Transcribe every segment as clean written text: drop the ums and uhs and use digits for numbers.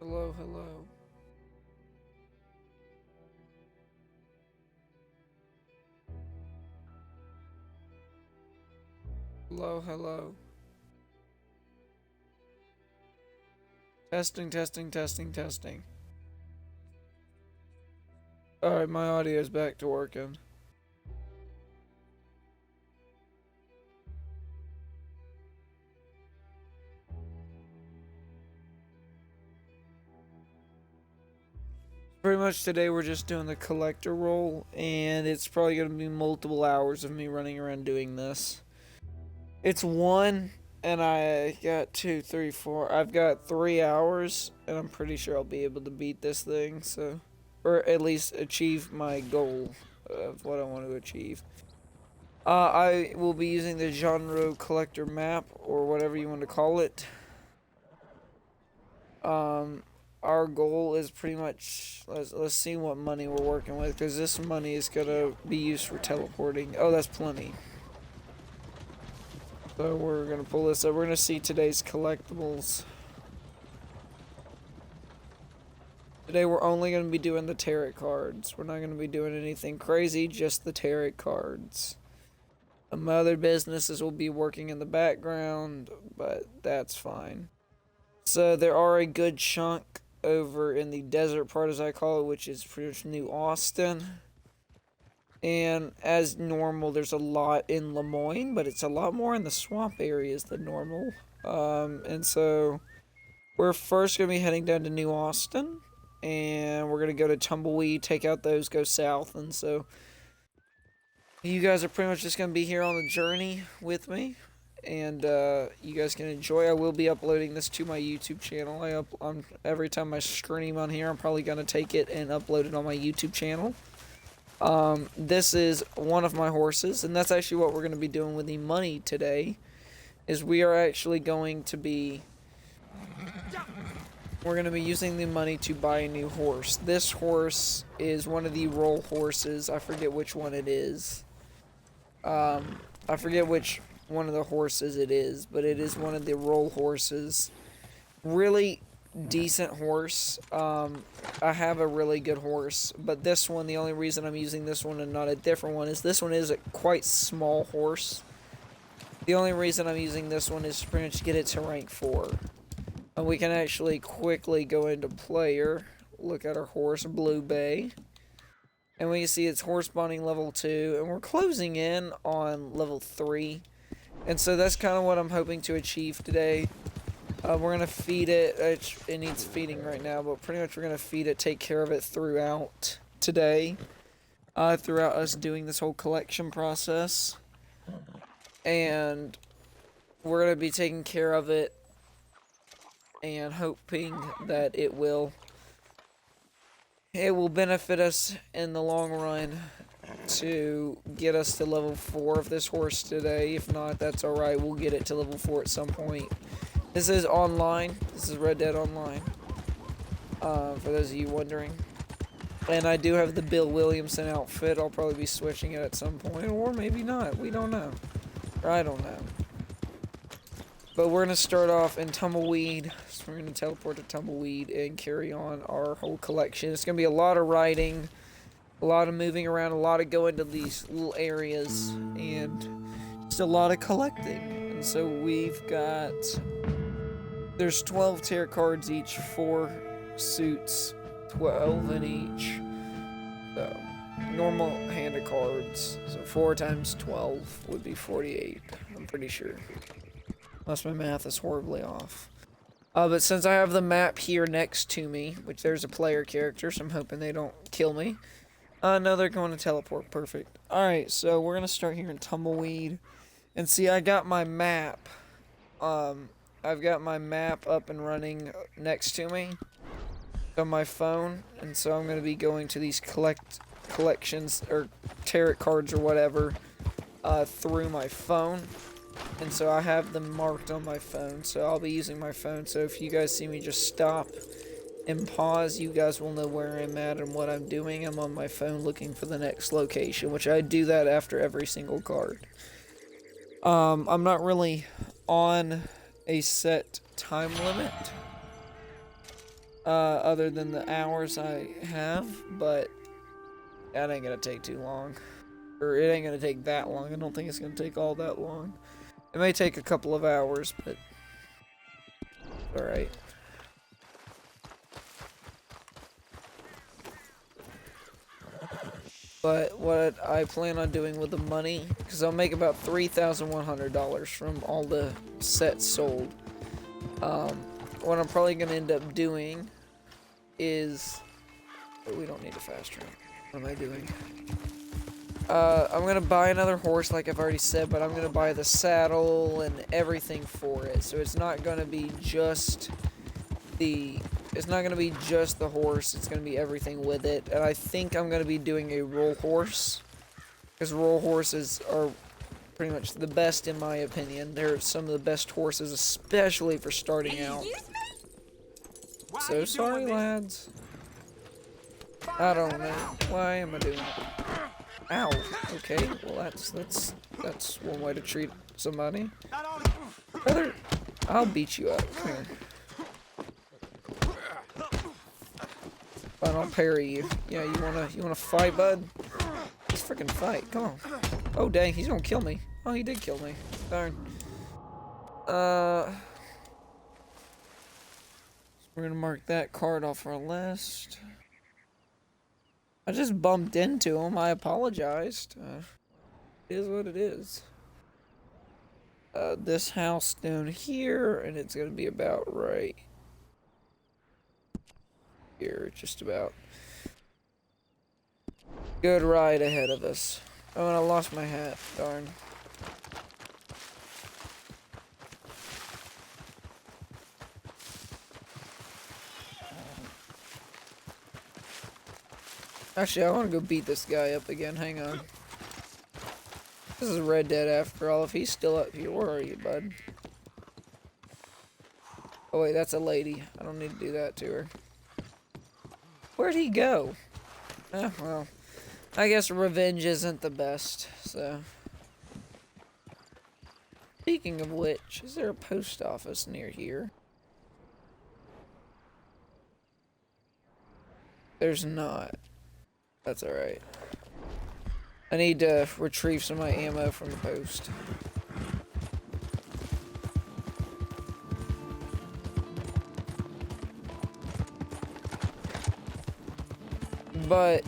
Hello, hello. Hello, hello. Testing, testing, testing, testing. Alright, my audio's back to working. Pretty much today we're just doing the collector role, and it's probably going to be multiple hours of me running around doing this. It's 1, and I got 2, 3, 4. I've got 3 hours, and I'm pretty sure I'll be able to beat this thing, so... Or at least achieve my goal of what I want to achieve. I will be using the genre collector map, or whatever you want to call it. Our goal is pretty much, let's see what money we're working with, because this money is going to be used for teleporting. Oh, that's plenty. So we're going to pull this up. We're going to see today's collectibles. Today we're only going to be doing the tarot cards. We're not going to be doing anything crazy, just the tarot cards. My other businesses will be working in the background, but that's fine. So there are a good chunk over in the desert part, as I call it, which is pretty much New Austin. And as normal, there's a lot in Lemoyne, but it's a lot more in the swamp areas than normal. And so we're first going to be heading down to New Austin, and we're going to go to Tumbleweed, take out those, go south, and so you guys are pretty much just going to be here on the journey with me, and you guys can enjoy. I will be uploading this to my YouTube channel. Every time I stream on here, I'm probably going to take it and upload it on my YouTube channel. This is one of my horses, and that's actually what we're going to be doing with the money today, is we are actually going to be... We're going to be using the money to buy a new horse. This horse is one of the roll horses. I forget which one it is. I forget which one of the horses it is, but it is one of the roll horses. Really decent horse. I have a really good horse, but this one, the only reason I'm using this one and not a different one is this one is a quite small horse. The only reason I'm using this one is to pretty much get it to rank 4. And we can actually quickly go into player, look at our horse, Blue Bay, and we can see it's horse bonding level 2, and we're closing in on level 3. And so that's kind of what I'm hoping to achieve today. We're going to feed it. It needs feeding right now, but pretty much we're going to feed it, take care of it throughout today. Throughout us doing this whole collection process. And we're going to be taking care of it and hoping that it will benefit us in the long run to get us to level 4 of this horse today. If not, that's alright. We'll get it to level 4 at some point. This is online. This is Red Dead Online. For those of you wondering. And I do have the Bill Williamson outfit. I'll probably be switching it at some point. Or maybe not. We don't know. Or I don't know. But we're going to start off in Tumbleweed. So we're going to teleport to Tumbleweed and carry on our whole collection. It's going to be a lot of riding. A lot of moving around. A lot of going to these little areas. And just a lot of collecting. And so we've got... There's 12 tarot cards each, 4 suits, 12 in each. So, normal hand of cards. So 4 times 12 would be 48, I'm pretty sure. Unless my math is horribly off. But since I have the map here next to me, which there's a player character, so I'm hoping they don't kill me. No, they're going to teleport. Perfect. Alright, so we're going to start here in Tumbleweed. And see, I got my map. I've got my map up and running next to me on my phone, and so I'm going to be going to these collections or tarot cards or whatever through my phone, and so I have them marked on my phone, so I'll be using my phone. So if you guys see me just stop and pause, you guys will know where I'm at and what I'm doing. I'm on my phone looking for the next location, which I do that after every single card. I'm not really on a set time limit. other than the hours I have, but that ain't gonna take too long. Or it ain't gonna take that long. I don't think it's gonna take all that long. It may take a couple of hours, but alright. But what I plan on doing with the money, because I'll make about $3,100 from all the sets sold. What I'm probably going to end up doing is... Oh, we don't need a fast travel. What am I doing? I'm going to buy another horse, like I've already said, but I'm going to buy the saddle and everything for it. So it's not going to be just the... It's not going to be just the horse, it's going to be everything with it. And I think I'm going to be doing a roll horse. Because roll horses are pretty much the best in my opinion. They're some of the best horses, especially for starting out. So sorry, lads. I don't know. Why am I doing it? Ow. Okay, well that's one way to treat somebody. Brother, I'll beat you up. Come here. Fine, I'll parry you. Yeah, you wanna fight, bud? Let's freaking fight. Come on. Oh dang, he's gonna kill me. Oh, he did kill me. Darn. So we're gonna mark that card off our list. I just bumped into him. I apologized. It is what it is. This house down here, and it's gonna be about right here, just about. Good ride ahead of us. Oh, and I lost my hat. Darn. Actually, I want to go beat this guy up again. Hang on. This is Red Dead after all. If he's still up here, where are you, bud? Oh wait, that's a lady. I don't need to do that to her. Where'd he go? Well, I guess revenge isn't the best, so. Speaking of which, is there a post office near here? There's not. That's alright. I need to retrieve some of my ammo from the post. But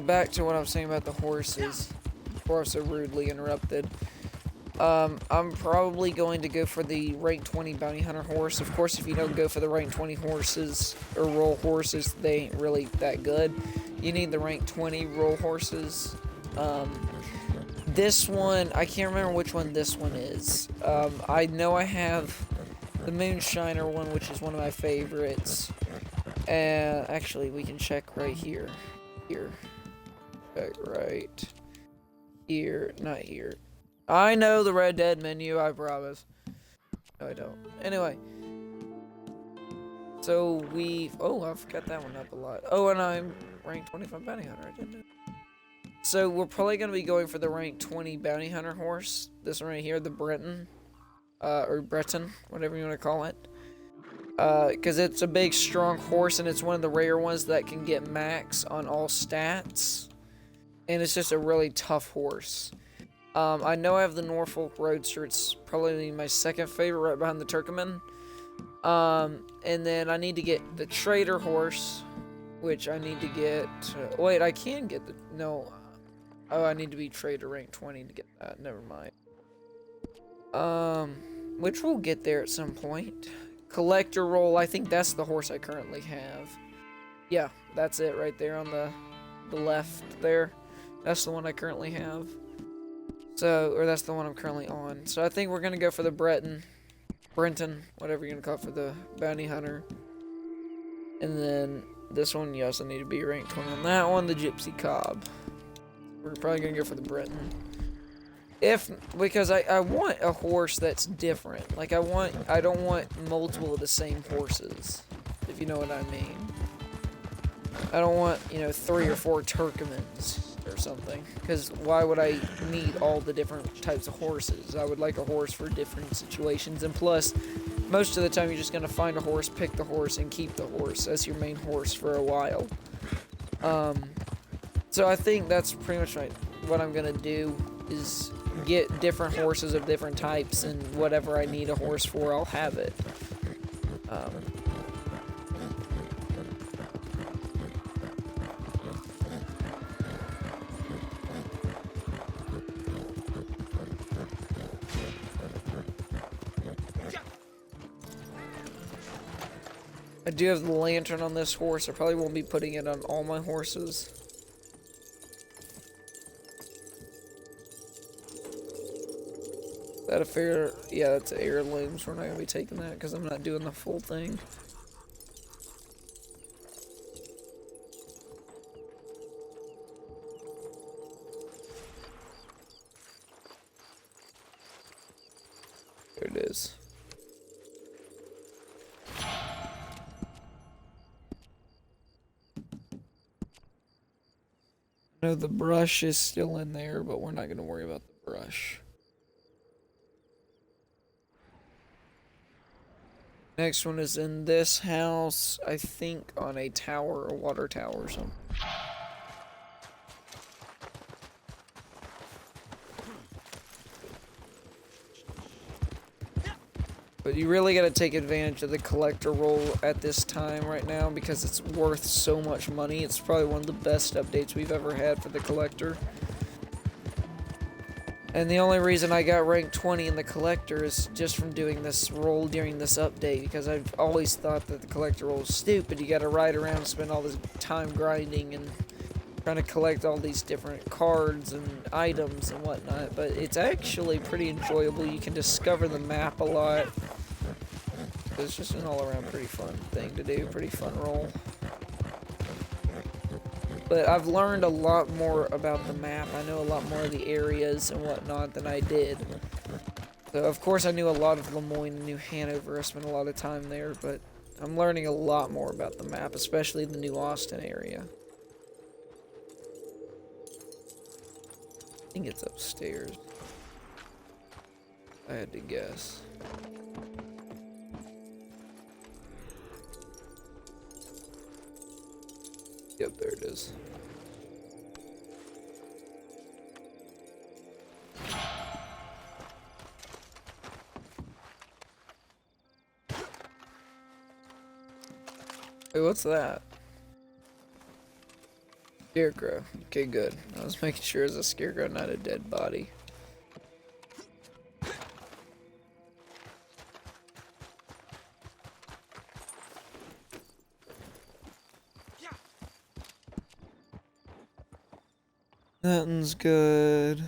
back to what I was saying about the horses, before I was so rudely interrupted. I'm probably going to go for the rank 20 bounty hunter horse. Of course, if you don't go for the rank 20 horses or roll horses, they ain't really that good. You need the rank 20 roll horses. This one, I can't remember which one this one is. I know I have the Moonshiner one, which is one of my favorites. And actually, we can check right here. Check right here. Not here. I know the Red Dead menu, I promise. No, I don't. Anyway. So oh, I've got that one up a lot. Oh, and I'm rank 25 bounty hunter. I didn't know. So we're probably going to be going for the rank 20 bounty hunter horse. This one right here, the Breton. Or Breton, whatever you want to call it. Because it's a big, strong horse, and it's one of the rare ones that can get max on all stats. And it's just a really tough horse. I know I have the Norfolk Roadster. It's probably my second favorite, right behind the Turkoman. And then I need to get the Trader horse, which I need to get... wait, I can get the... No. Oh, I need to be Trader rank 20 to get that. Never mind. Which we'll get there at some point. Collector roll, I think that's the horse I currently have. Yeah, that's it right there on the left there. That's the one I currently have. So, or that's the one I'm currently on. So I think we're gonna go for the Brenton, whatever you're gonna call it, for the bounty hunter. And then this one, you also need to be ranked 20 on that one, the Gypsy Cob. We're probably gonna go for the Brenton. Because I want a horse that's different. Like I don't want multiple of the same horses, if you know what I mean. I don't want, 3 or 4 Turkomans or something. Because why would I need all the different types of horses? I would like a horse for different situations. And plus, most of the time you're just going to find a horse, pick the horse, and keep the horse as your main horse for a while. So I think that's pretty much what I'm going to do is get different horses of different types, and whatever I need a horse for, I'll have it. I do have the lantern on this horse. I probably won't be putting it on all my horses. That a fair... Yeah, that's heirlooms. We're not going to be taking that because I'm not doing the full thing. There it is. No, the brush is still in there, but we're not going to worry about the brush. Next one is in this house, I think on a tower, a water tower or something. But you really got to take advantage of the collector roll at this time right now because it's worth so much money. It's probably one of the best updates we've ever had for the collector. And the only reason I got ranked 20 in the collector is just from doing this roll during this update, because I've always thought that the collector roll is stupid. You gotta ride around and spend all this time grinding and trying to collect all these different cards and items and whatnot, but it's actually pretty enjoyable. You can discover the map a lot. It's just an all-around pretty fun thing to do, pretty fun roll. But I've learned a lot more about the map. I know a lot more of the areas and whatnot than I did. So, of course, I knew a lot of Lemoyne and New Hanover. I spent a lot of time there, but I'm learning a lot more about the map, especially the New Austin area. I think it's upstairs. I had to guess. Yep, there it is. Wait, what's that? Scarecrow. Okay, good. I was making sure it's a scarecrow, not a dead body. That one's good.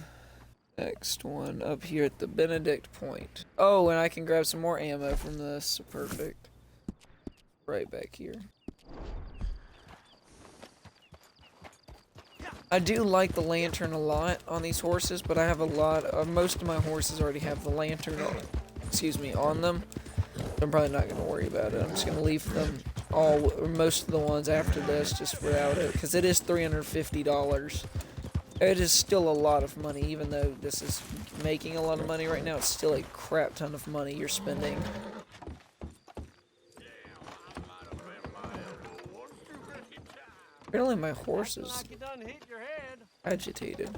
Next one up here at the Benedict Point. Oh, and I can grab some more ammo from this. Perfect. Right back here. I do like the lantern a lot on these horses, but I have a lot of, most of my horses already have the lantern on, excuse me, on them. I'm probably not going to worry about it. I'm just going to leave them all, or most of the ones after this, just without it, because it is $350. It is still a lot of money, even though this is making a lot of money right now. It's still a crap ton of money you're spending. Apparently my horse is agitated.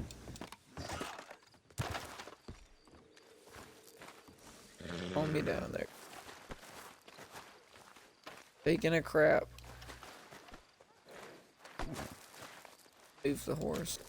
Calm me down there. Taking a crap. Move the horse.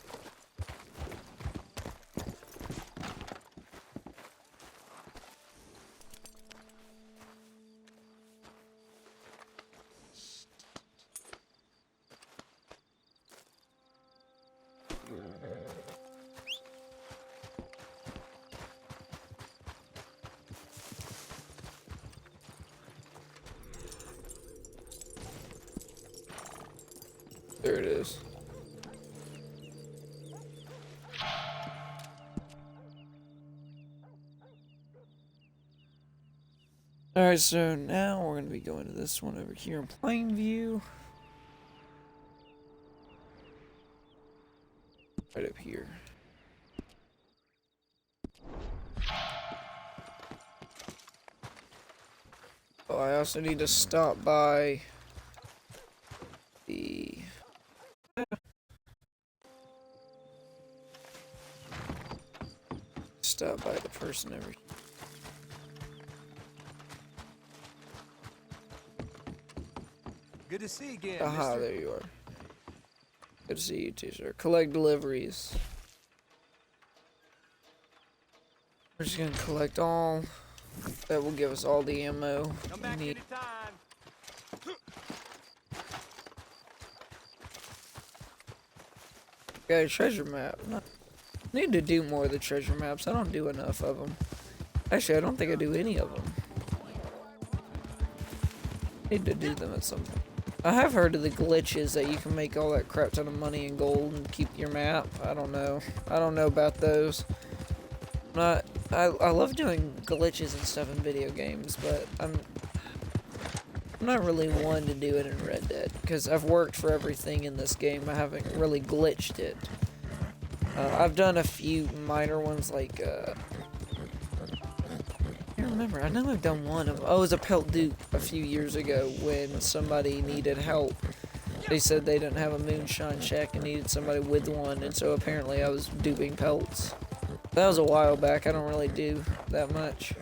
There it is. Alright, so now we're going to be going to this one over here in Plainview. Right up here. Oh, I also need to stop by the... Stop by the person every... Good to see you again, Aha, mister. there you are. Good to see you too, sir. Collect deliveries. We're just gonna collect all. That will give us all the ammo we need. Got a treasure map. Need to do more of the treasure maps. I don't do enough of them. Actually, I don't think I do any of them. Need to do them at some point. I have heard of the glitches that you can make all that crap ton of money and gold and keep your map. I don't know. I don't know about those. I love doing glitches and stuff in video games, but I'm not really one to do it in Red Dead because I've worked for everything in this game. I haven't really glitched it. I've done a few minor ones like I can't remember. I know I've done one of them. Oh, it was a pelt dupe a few years ago when somebody needed help. They said they didn't have a moonshine shack and needed somebody with one, and so apparently I was duping pelts. That was a while back. I don't really do that much.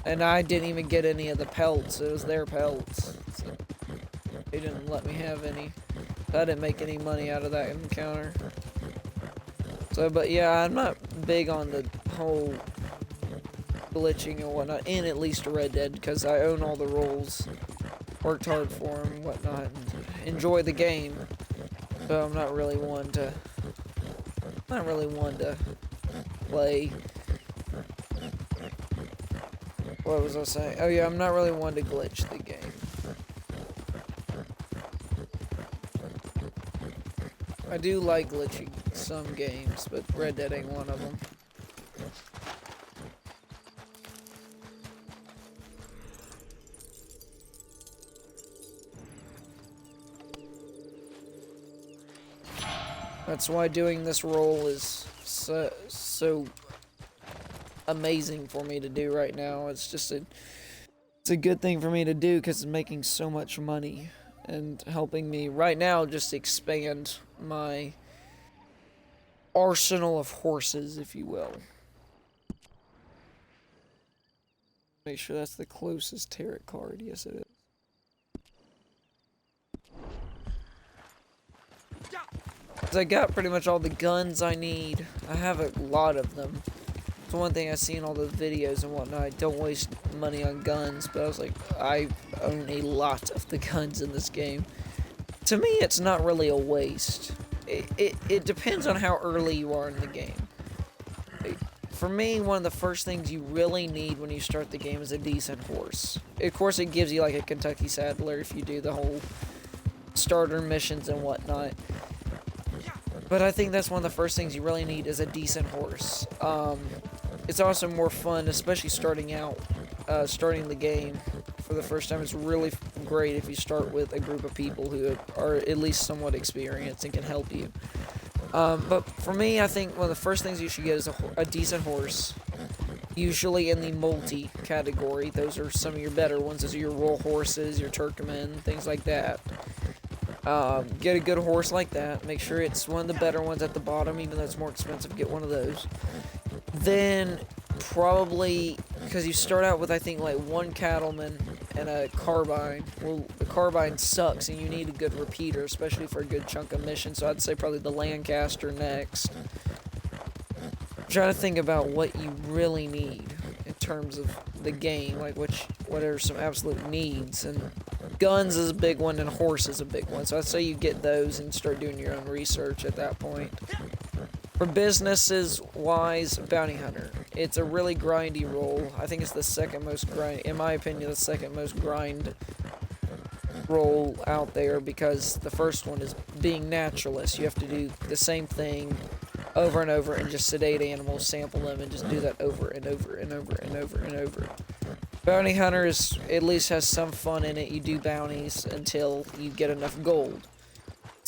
And I didn't even get any of the pelts. It was their pelts. So they didn't let me have any. I didn't make any money out of that encounter. So, but yeah, I'm not big on the whole glitching and whatnot, in at least Red Dead, because I own all the roles. Worked hard for them and whatnot, and enjoy the game. So I'm not really one to play. What was I saying? Oh yeah, I'm not really one to glitch the game. I do like glitching some games, but Red Dead ain't one of them. That's why doing this role is so amazing for me to do right now. It's just it's a good thing for me to do because it's making so much money and helping me right now just expand my arsenal of horses, if you will. Make sure that's the closest tarot card. Yes, it is. I got pretty much all the guns I need. I have a lot of them. It's one thing I see in all the videos and whatnot. I don't waste money on guns, but I was like, I own a lot of the guns in this game. To me, it's not really a waste. It depends on how early you are in the game. For me, one of the first things you really need when you start the game is a decent horse. Of course, it gives you like a Kentucky Saddler if you do the whole starter missions and whatnot. But I think that's one of the first things you really need is a decent horse. It's also more fun, especially starting out, starting the game for the first time. It's really great if you start with a group of people who are at least somewhat experienced and can help you. But for me, I think one of the first things you should get is a decent horse. Usually in the multi category. Those are some of your better ones. Those are your roll horses, your Turkmen, things like that. Get a good horse like that. Make sure it's one of the better ones at the bottom, even though it's more expensive. Get one of those. Then, probably, because you start out with, I think, like one cattleman and a carbine. Well, the carbine sucks, and you need a good repeater, especially for a good chunk of mission. So I'd say probably the Lancaster next. I'm trying to think about what you really need in terms of the game, like what are some absolute needs, and guns is a big one, and horse is a big one. So I'd say you get those and start doing your own research at that point. For businesses wise, bounty hunter. It's a really grindy role. I think it's the second most grind, in my opinion, the second most grind role out there, because the first one is being naturalist. You have to do the same thing over and over and just sedate animals, sample them, and just do that over and over and over and over and over. Bounty hunter at least has some fun in it. You do bounties until you get enough gold.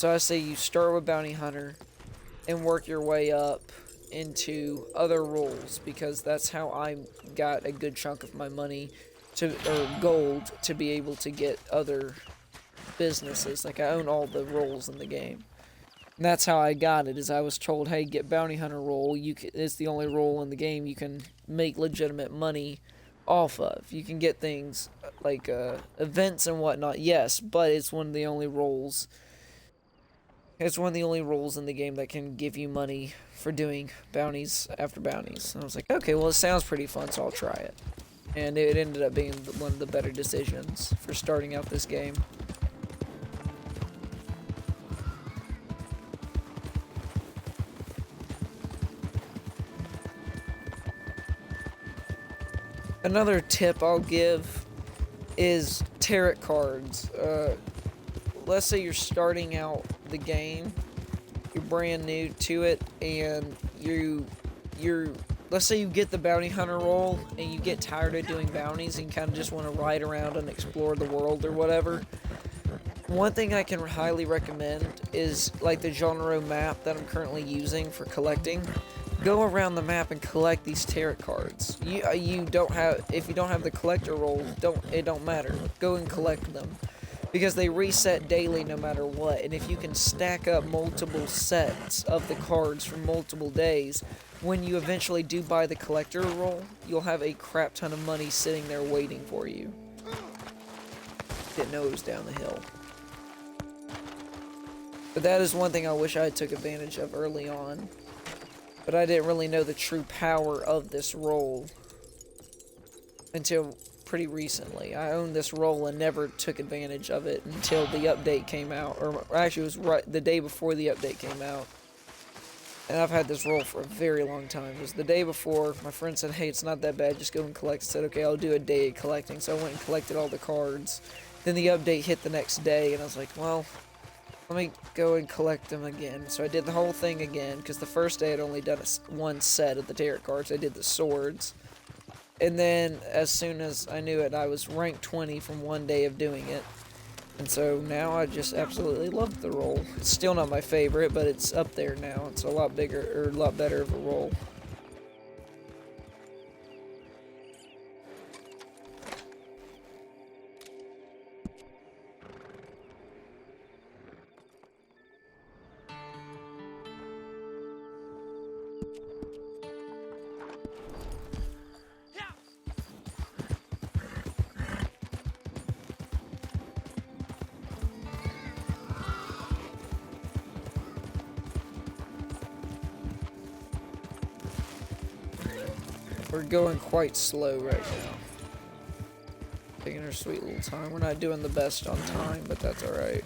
So I say you start with bounty hunter and work your way up into other roles, because that's how I got a good chunk of my money or gold to be able to get other businesses. Like, I own all the roles in the game. And that's how I got it, is I was told, hey, get bounty hunter role. It's the only role in the game you can make legitimate money off of. You can get things like events and whatnot, yes, but it's one of the only roles. It's one of the only roles in the game that can give you money for doing bounties after bounties. And I was like, okay, well, it sounds pretty fun, so I'll try it. And it ended up being one of the better decisions for starting out this game. Another tip I'll give is tarot cards. Let's say you're starting out the game, you're brand new to it, and let's say you get the bounty hunter role and you get tired of doing bounties and kind of just want to ride around and explore the world or whatever. One thing I can highly recommend is like the genre map that I'm currently using for collecting. Go around the map and collect these tarot cards. If you don't have the collector role, it don't matter. Go and collect them, because they reset daily no matter what. And if you can stack up multiple sets of the cards from multiple days, when you eventually do buy the collector role, you'll have a crap ton of money sitting there waiting for you. Didn't know it was down the hill. But that is one thing I wish I took advantage of early on. But I didn't really know the true power of this role until pretty recently. I owned this role and never took advantage of it until the update came out. Or actually, it was right the day before the update came out. And I've had this role for a very long time. It was the day before. My friend said, hey, it's not that bad, just go and collect. I said, okay, I'll do a day of collecting. So I went and collected all the cards. Then the update hit the next day, and I was like, well, let me go and collect them again. So I did the whole thing again, because the first day I'd only done one set of the tarot cards. I did the swords. And then, as soon as I knew it, I was ranked 20 from one day of doing it. And so now I just absolutely love the role. It's still not my favorite, but it's up there now. It's a lot bigger, or a lot better of a role. We're going quite slow right now. Taking our sweet little time. We're not doing the best on time, but that's alright.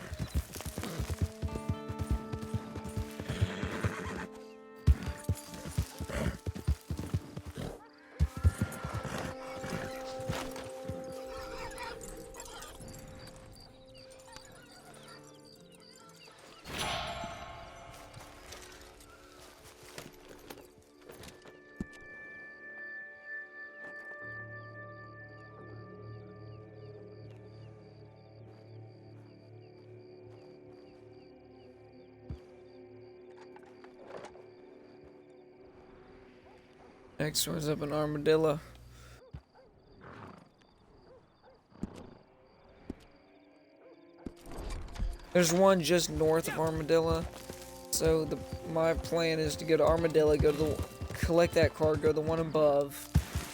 Next one's up in Armadillo. There's one just north of Armadillo. So my plan is to go to Armadillo, collect that card, go to the one above,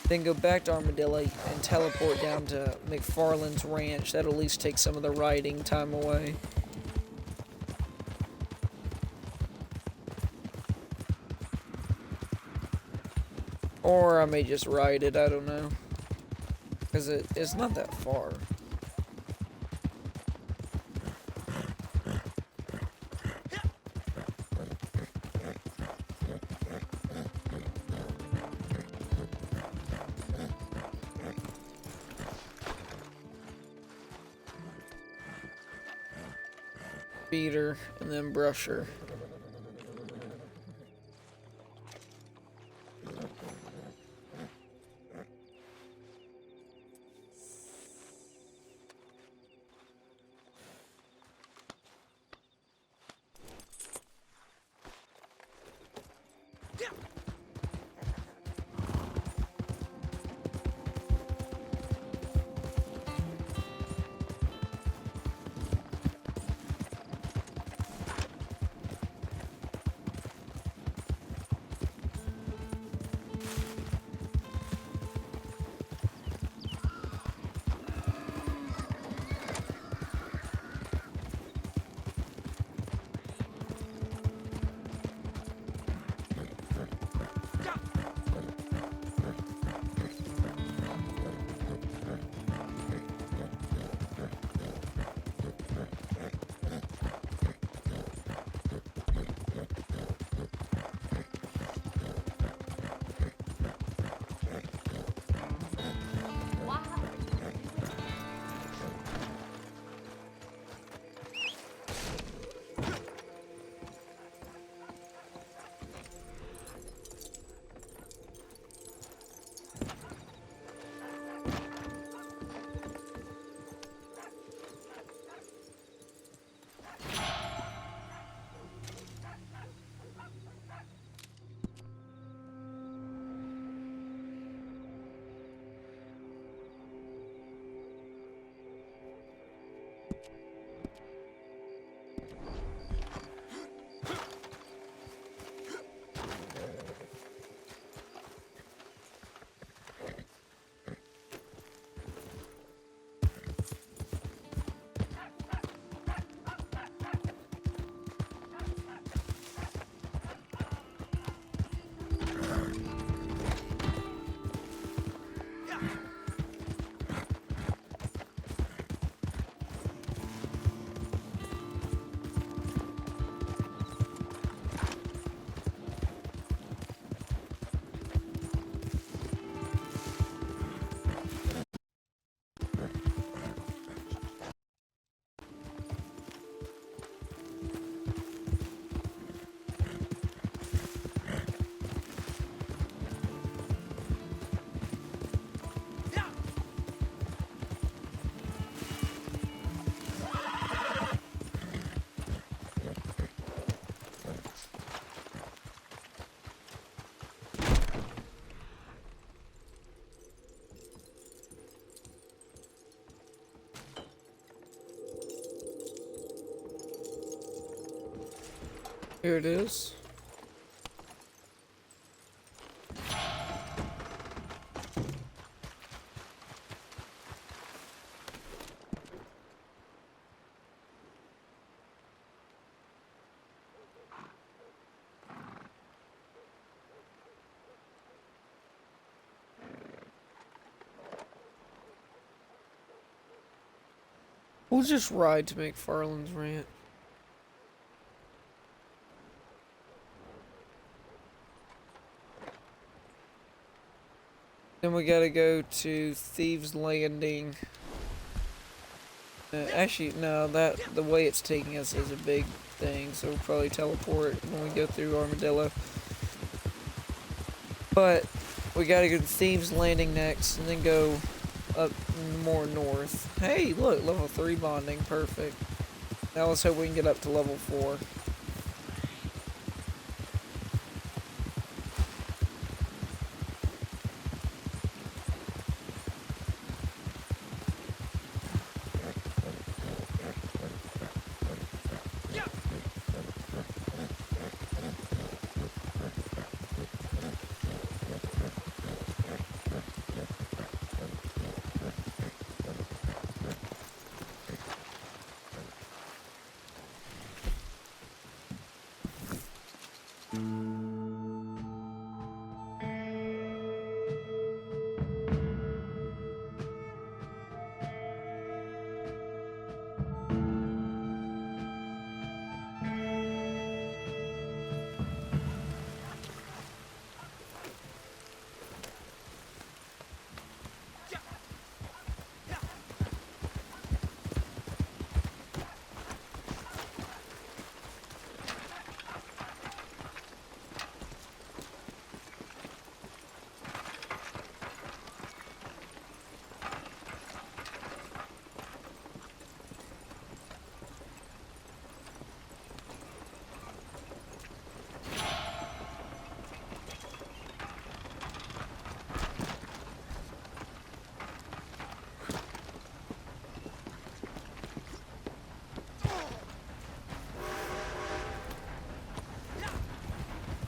then go back to Armadillo and teleport down to McFarland's Ranch. That'll at least take some of the riding time away. Or I may just ride it, I don't know. Because it's not that far. Feed her and then brush her. Here it is. We'll just ride to McFarland's Ranch. Then we gotta go to Thieves Landing. Actually, no, the way it's taking us is a big thing, so we'll probably teleport when we go through Armadillo. But we gotta go to Thieves Landing next, and then go up more north. Hey, look, level 3 bonding, perfect. Now let's hope we can get up to level 4.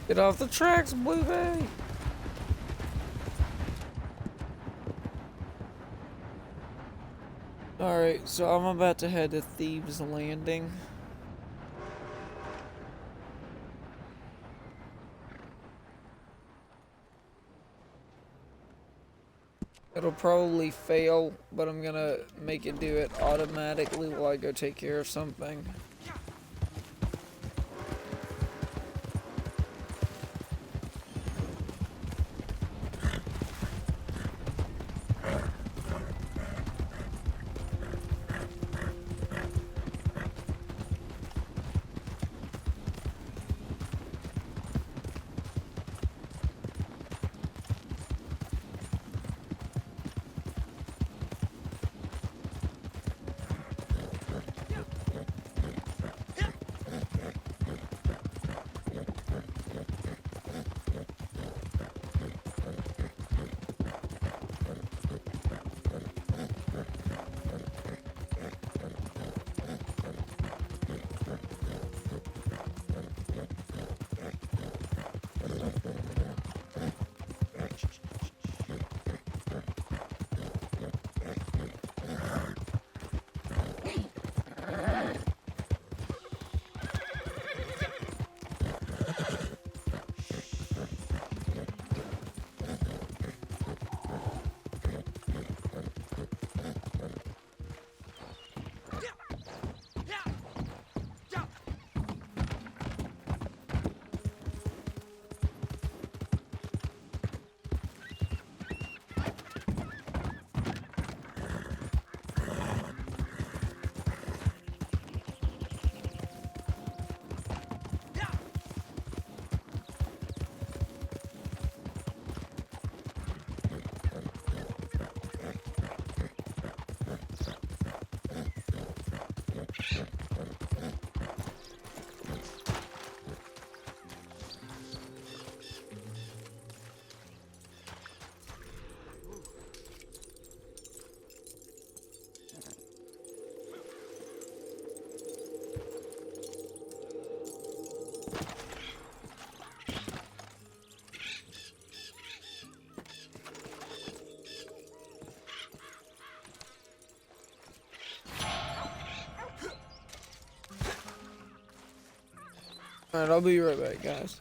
Get off the tracks, Blue Bay! Alright, so I'm about to head to Thieves Landing. It'll probably fail, but I'm gonna make it do it automatically while I go take care of something. Alright, I'll be right back, guys.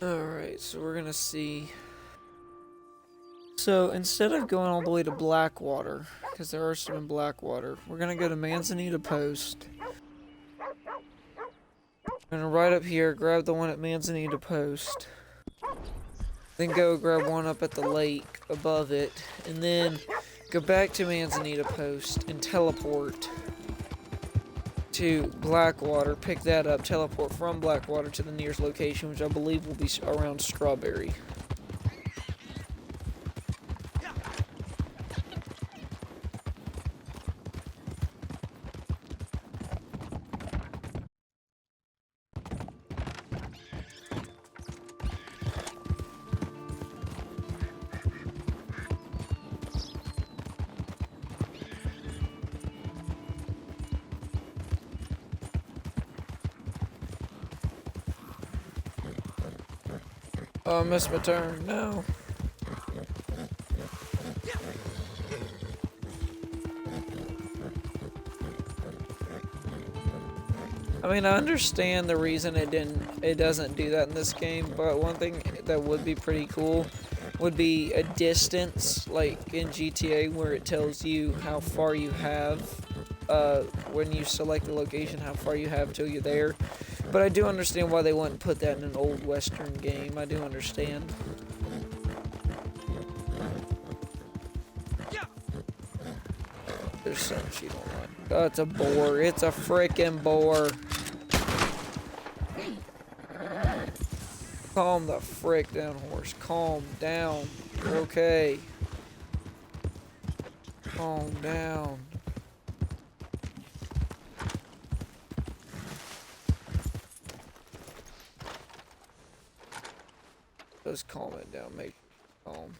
Alright, so we're gonna see. So instead of going all the way to Blackwater, because there are some in Blackwater, we're gonna go to Manzanita Post. We're gonna right up here, grab the one at Manzanita Post. Then go grab one up at the lake above it. And then go back to Manzanita Post and teleport to Blackwater, pick that up, teleport from Blackwater to the nearest location, which I believe will be around Strawberry. Oh, I missed my turn. No. I mean, I understand the reason it doesn't do that in this game, but one thing that would be pretty cool would be a distance, like in GTA, where it tells you how far you have, when you select the location, how far you have till you're there. But I do understand why they wouldn't put that in an old Western game. I do understand. There's something she don't like. Oh, it's a boar. It's a frickin' boar. Calm the frick down, horse. Calm down. Okay. Calm down. Just calm it down. Make it calm.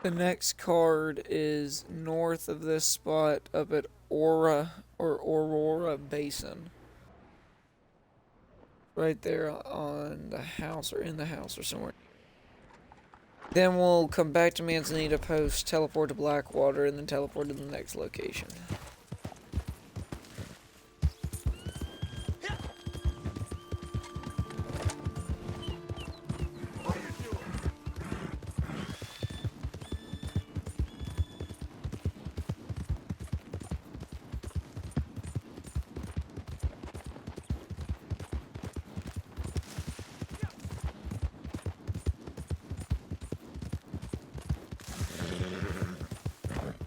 The next card is north of this spot up at Aurora Basin. Right there on the house or in the house or somewhere. Then we'll come back to Manzanita Post, teleport to Blackwater, and then teleport to the next location.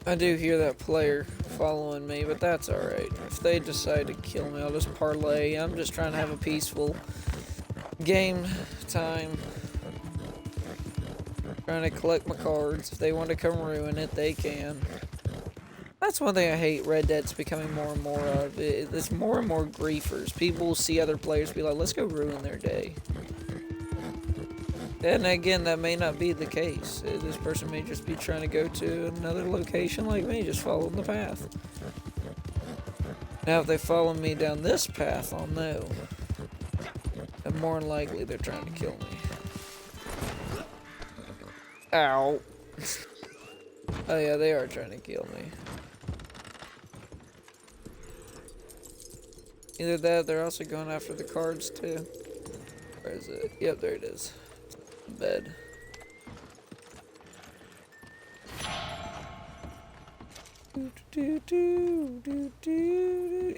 I do hear that player following me, but that's alright. If they decide to kill me, I'll just parlay. I'm just trying to have a peaceful game time. Trying to collect my cards. If they want to come ruin it, they can. That's one thing I hate Red Dead's becoming more and more of. It's more and more griefers. People will see other players be like, let's go ruin their day. And again, that may not be the case. This person may just be trying to go to another location like me, just following the path. Now, if they follow me down this path, I'll know. And more than likely, they're trying to kill me. Ow. Oh yeah, they are trying to kill me. Either that, they're also going after the cards too. Where is it? Yep, there it is. Bed.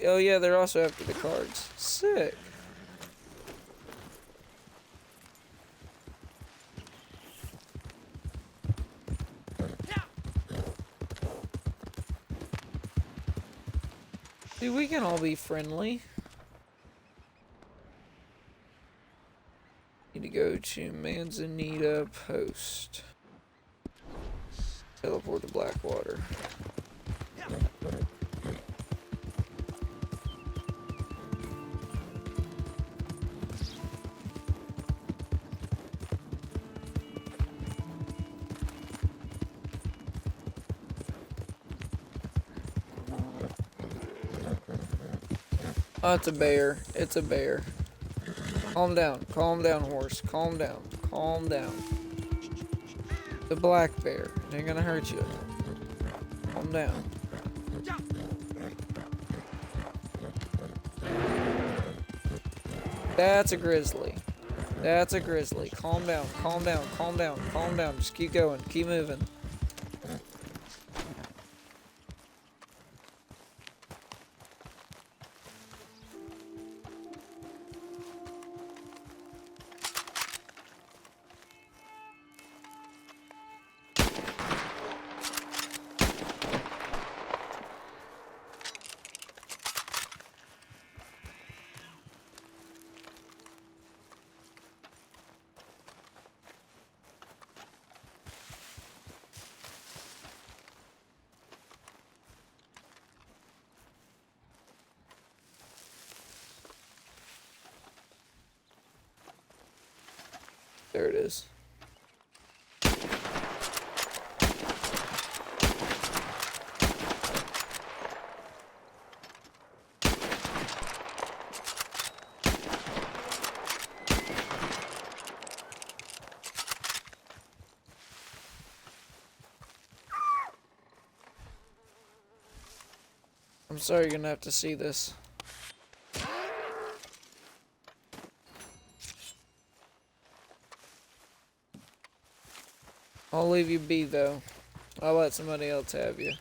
Oh yeah, they're also after the cards. Sick. Dude, we can all be friendly. Need to go to Manzanita Post. Teleport to Blackwater. Oh, it's a bear. It's a bear. Calm down, horse. Calm down, calm down. The black bear, it ain't gonna hurt you. Calm down. That's a grizzly. That's a grizzly. Calm down, calm down, calm down, calm down. Just keep going, keep moving. There it is. I'm sorry you're gonna have to see this. I'll leave you be, though. I'll let somebody else have you.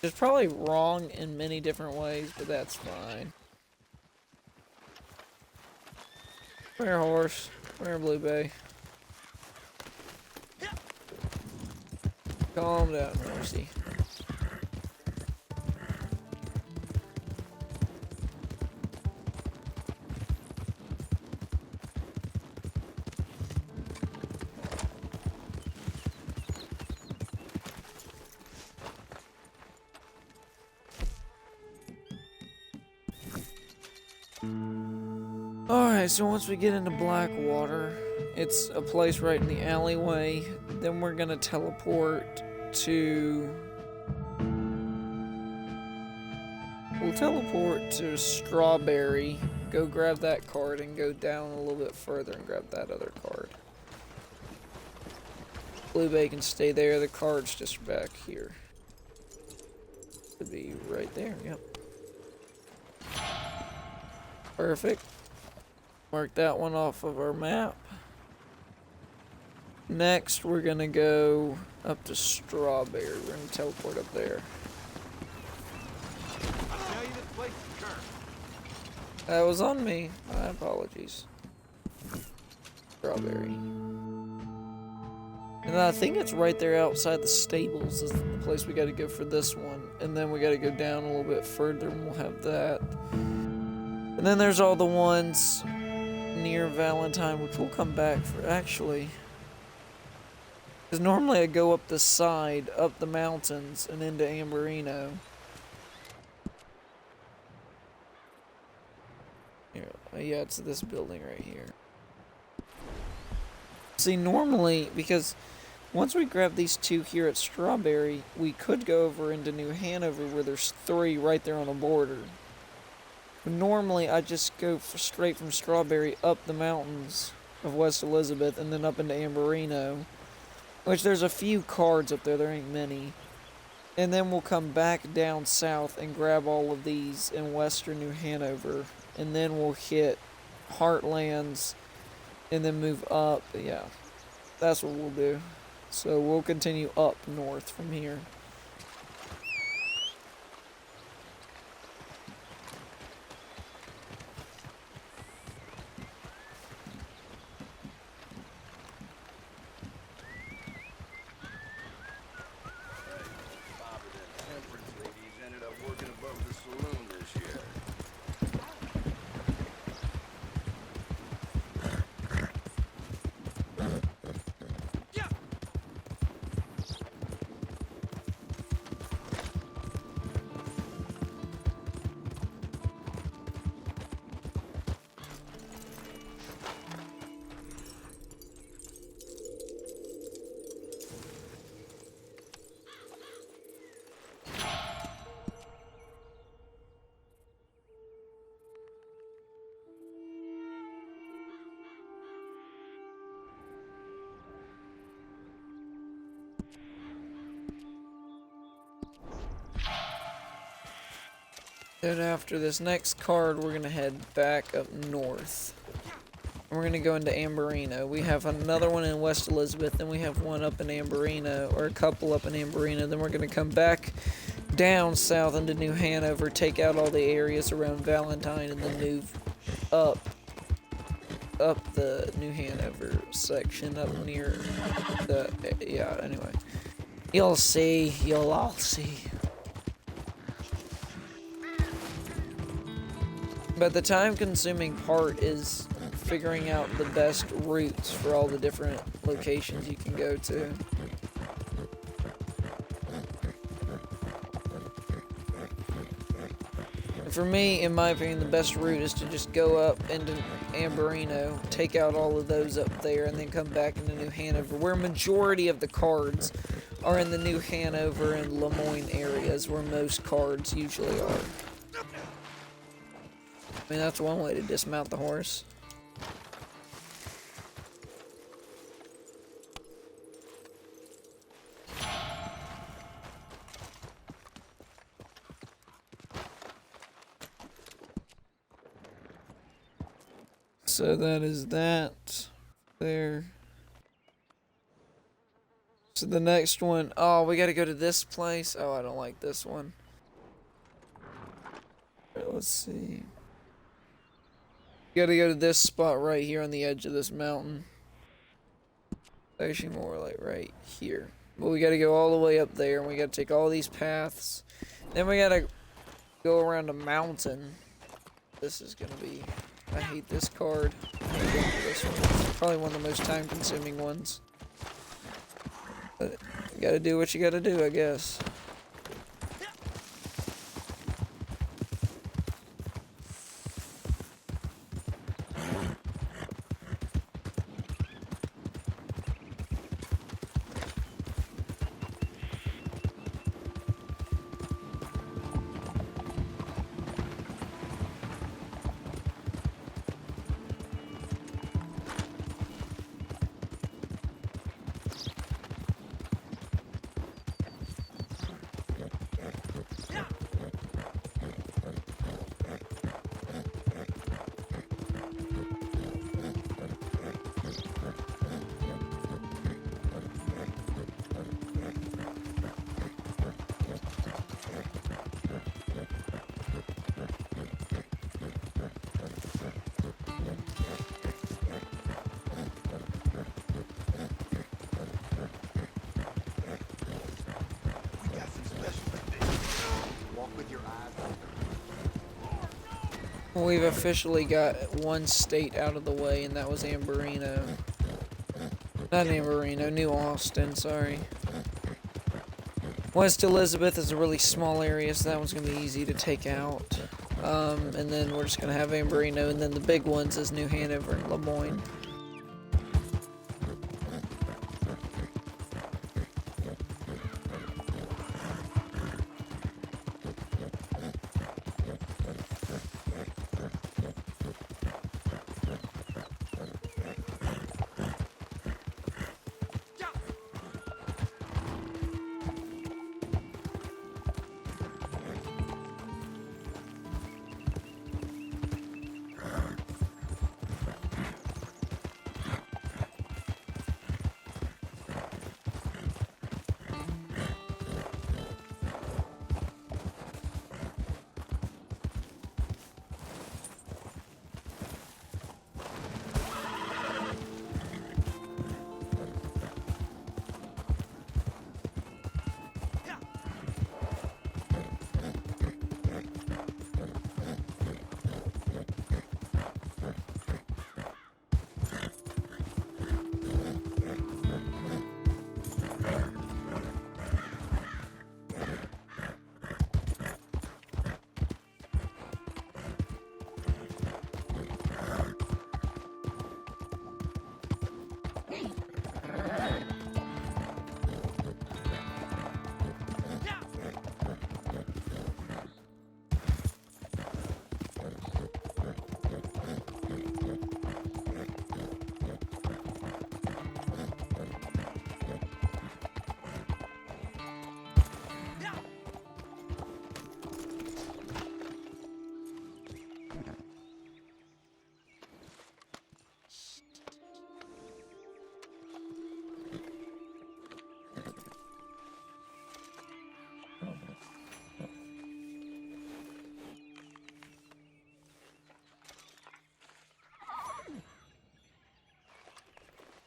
It's probably wrong in many different ways, but that's fine. Come here, horse. Come here, Blue Bay. Calm down, horsey. Alright, so once we get into Blackwater, it's a place right in the alleyway. Then we're gonna teleport to... We'll teleport to Strawberry, go grab that card, and go down a little bit further and grab that other card. Blue Bay can stay there, the card's just back here. Should be right there, yep. Perfect. Mark that one off of our map. Next, we're gonna go up to Strawberry. We're gonna teleport up there. That was on me. My apologies. Strawberry. And I think it's right there outside the stables is the place we gotta go for this one. And then we gotta go down a little bit further and we'll have that. And then there's all the ones near Valentine, which we'll come back for, actually. Because normally I go up the side, up the mountains, and into Amberino. Here, yeah, it's this building right here. See, normally, because once we grab these two here at Strawberry, we could go over into New Hanover where there's 3 right there on the border. But normally, I just go straight from Strawberry up the mountains of West Elizabeth and then up into Amberino. Which there's a few cards up there, there ain't many. And then we'll come back down south and grab all of these in western New Hanover. And then we'll hit Heartlands and then move up. Yeah, that's what we'll do. So we'll continue up north from here. Then after this next card, we're gonna head back up north. We're gonna go into Amberino. We have another one in West Elizabeth, then we have one up in Amberino, or a couple up in Amberino. Then we're gonna come back down south into New Hanover, take out all the areas around Valentine, and then move up the New Hanover section up near the, yeah, anyway. You'll all see. But the time-consuming part is figuring out the best routes for all the different locations you can go to. And for me, in my opinion, the best route is to just go up into Amberino, take out all of those up there, and then come back into New Hanover, where majority of the cards are in the New Hanover and Lemoyne areas, where most cards usually are. I mean, that's one way to dismount the horse. So that is that there. So the next one, oh, we gotta go to this place. Oh, I don't like this one. Let's see. Gotta go to this spot right here on the edge of this mountain. Actually, more like right here. But we gotta go all the way up there, and we gotta take all these paths. Then we gotta go around a mountain. This is gonna be... I hate this card. I'm gonna go for this one. It's probably one of the most time-consuming ones. But you gotta do what you gotta do, I guess. We've officially got one state out of the way, and that was Amberino. Not Amberino, New Austin, sorry. West Elizabeth is a really small area, so that one's going to be easy to take out. And then we're just going to have Amberino, and then the big ones is New Hanover and Lemoyne.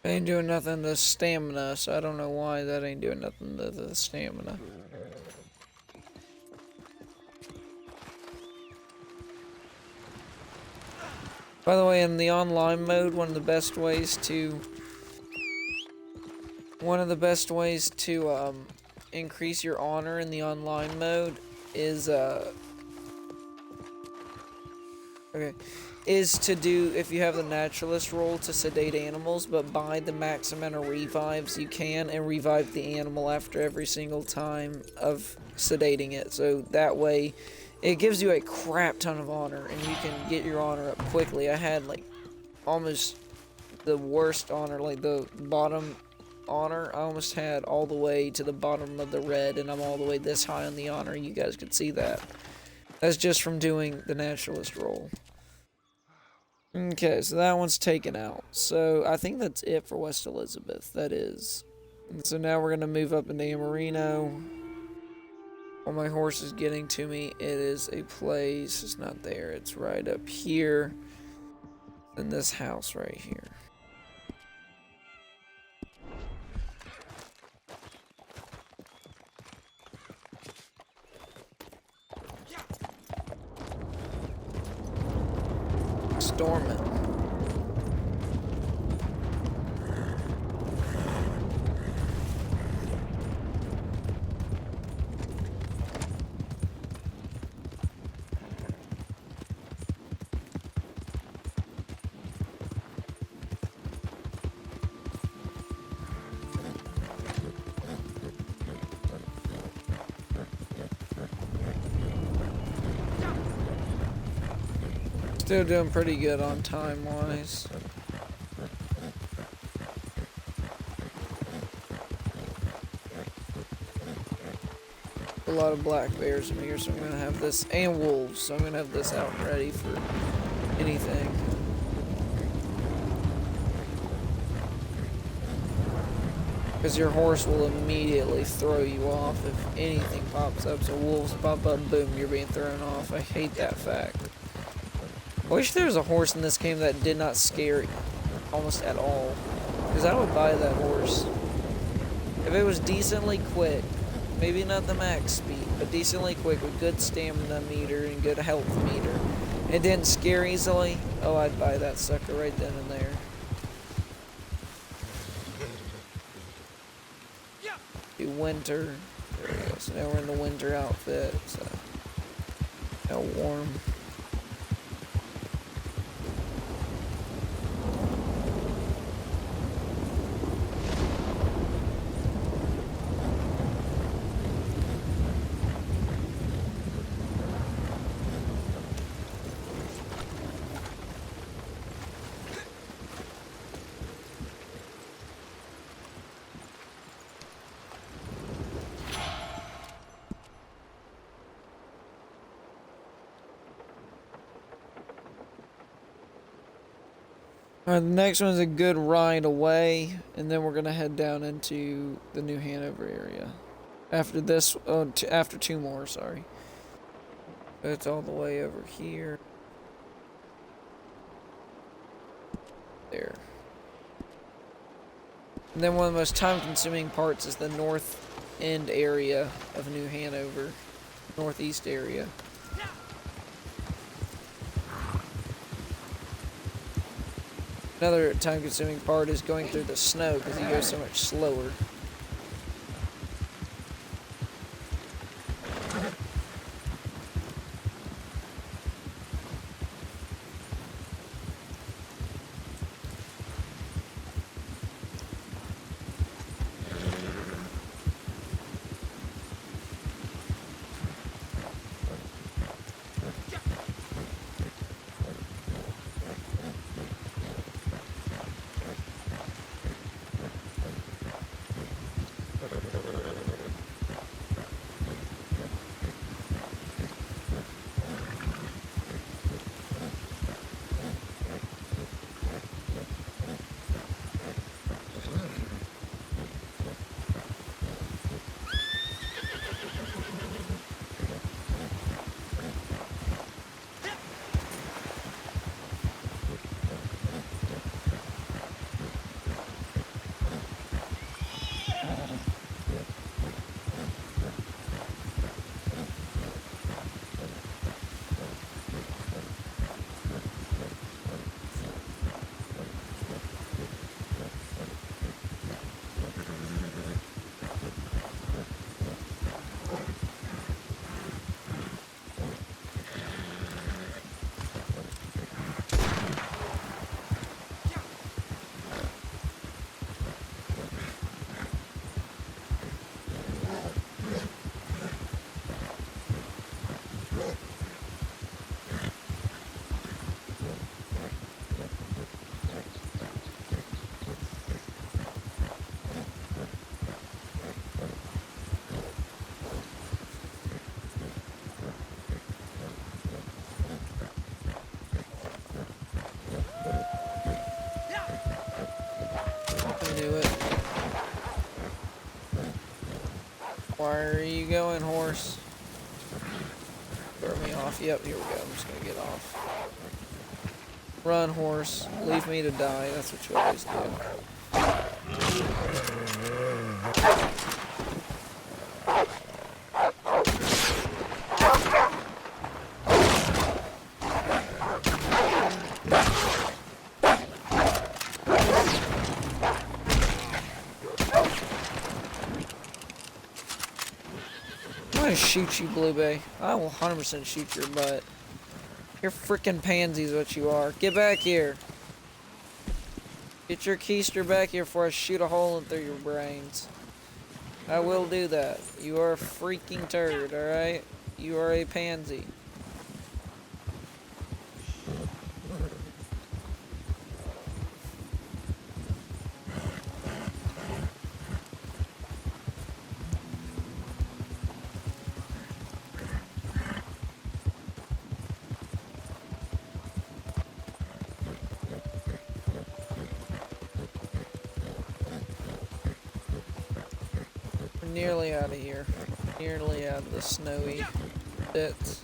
Ain't doing nothing to stamina, so I don't know why that ain't doing nothing to the stamina. By the way, in the online mode, one of the best ways to increase your honor in the online mode is to do, if you have the naturalist roll, to sedate animals, but buy the max amount of revives you can and revive the animal after every single time of sedating it. So that way it gives you a crap ton of honor and you can get your honor up quickly. I had like almost the worst honor, like the bottom honor. I almost had all the way to the bottom of the red, and I'm all the way this high on the honor. You guys could see that. That's just from doing the naturalist roll. Okay, so that one's taken out. So I think that's it for West Elizabeth. That is. And so now we're going to move up into Amberino. While my horse is getting to me, it is a place. It's not there. It's right up here. In this house right here. Storm it. Still doing pretty good on time-wise. A lot of black bears in here, so I'm gonna have this, and wolves, so I'm gonna have this out and ready for anything. Because your horse will immediately throw you off if anything pops up. So wolves pop up, boom, you're being thrown off. I hate that fact. I wish there was a horse in this game that did not scare almost at all. Because I would buy that horse. If it was decently quick, maybe not the max speed, but decently quick with good stamina meter and good health meter. It didn't scare easily. Oh, I'd buy that sucker right then and there. Do winter. There we go. So now we're in the winter outfit. So now warm. Alright, the next one's a good ride away, and then we're gonna head down into the New Hanover area. After this, after two more, sorry. It's all the way over here. There. And then one of the most time-consuming parts is the north end area of New Hanover. Northeast area. Another time-consuming part is going through the snow because you go so much slower. Where are you going, horse? Throw me off. Yep, here we go. I'm just gonna get off. Run, horse. Leave me to die. That's what you always do. I'm gonna shoot you, Blue Bay. I will 100% shoot your butt. You're freaking pansies, what you are. Get back here. Get your keister back here before I shoot a hole in through your brains. I will do that. You are a freaking turd, alright? You are a pansy. Nearly out of here. Nearly out of the snowy bits.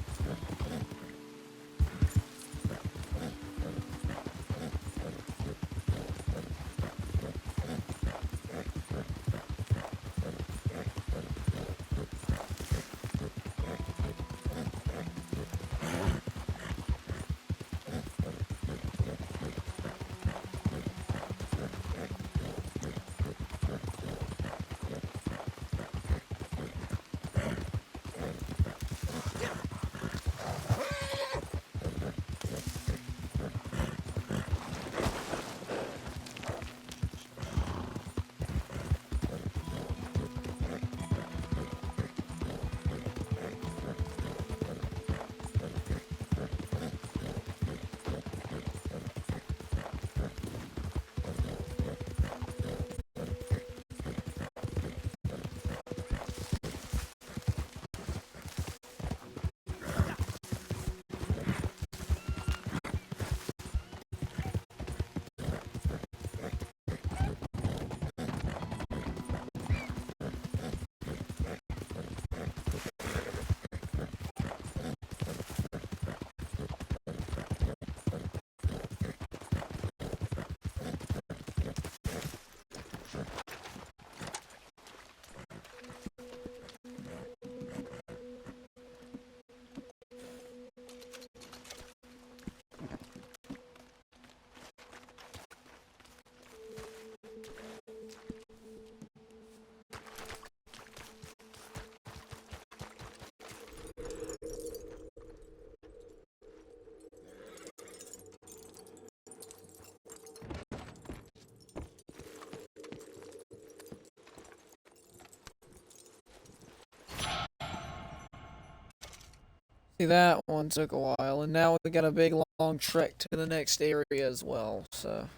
See, that one took a while, and now we got a big long trek to the next area as well, so.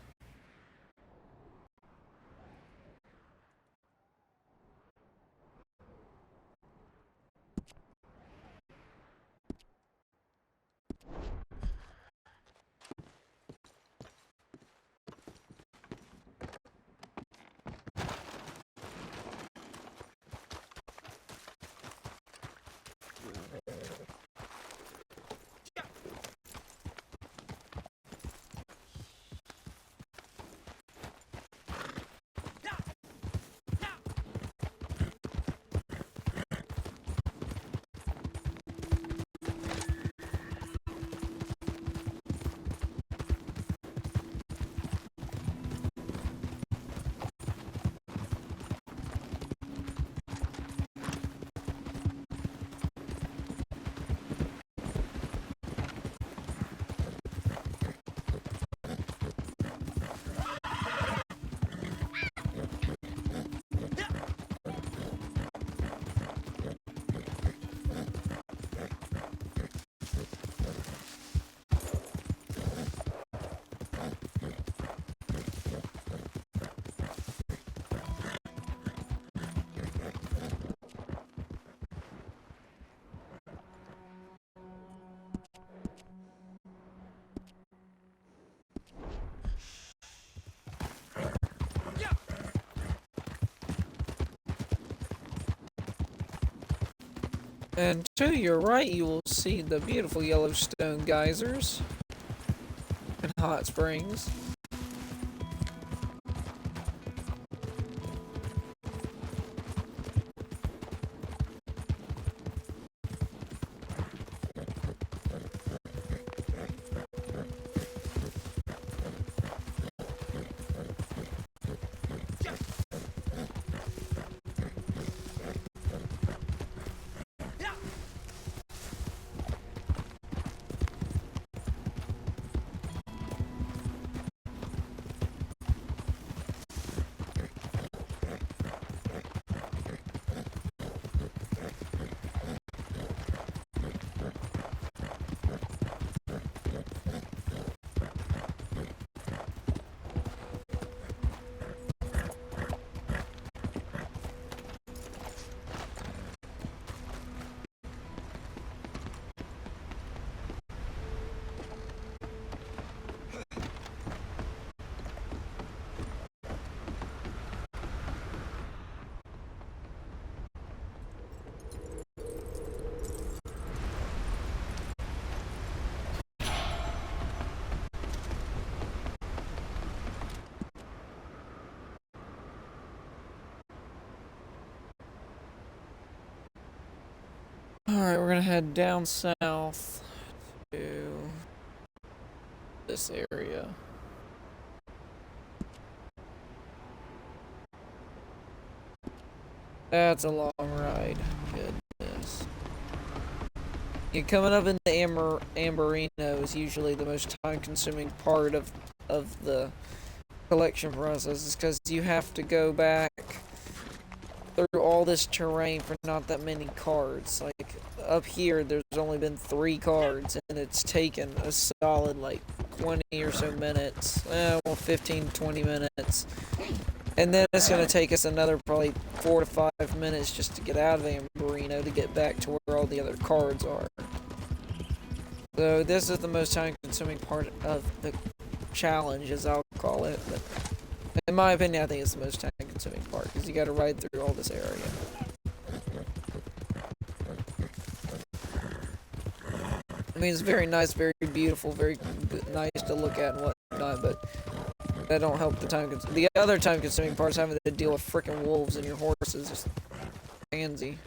And to your right, you will see the beautiful Yellowstone geysers and hot springs. Alright, we're gonna head down south to this area. That's a long ride. Goodness. Yeah, coming up in the Amberino is usually the most time-consuming part of the collection process, is because you have to go back through all this terrain for not that many cards. Like, up here, there's only been 3 cards, and it's taken a solid, like, 20 or so minutes. Well, 15, 20 minutes. And then it's going to take us another probably 4 to 5 minutes just to get out of Amberino to get back to where all the other cards are. So this is the most time-consuming part of the challenge, as I'll call it. But in my opinion, I think it's the most time-consuming part, because you got to ride through all this area. I mean, it's very nice, very beautiful, very nice to look at and whatnot, but that don't help the time. The other time-consuming part is having to deal with freaking wolves and your horses. Just pansy.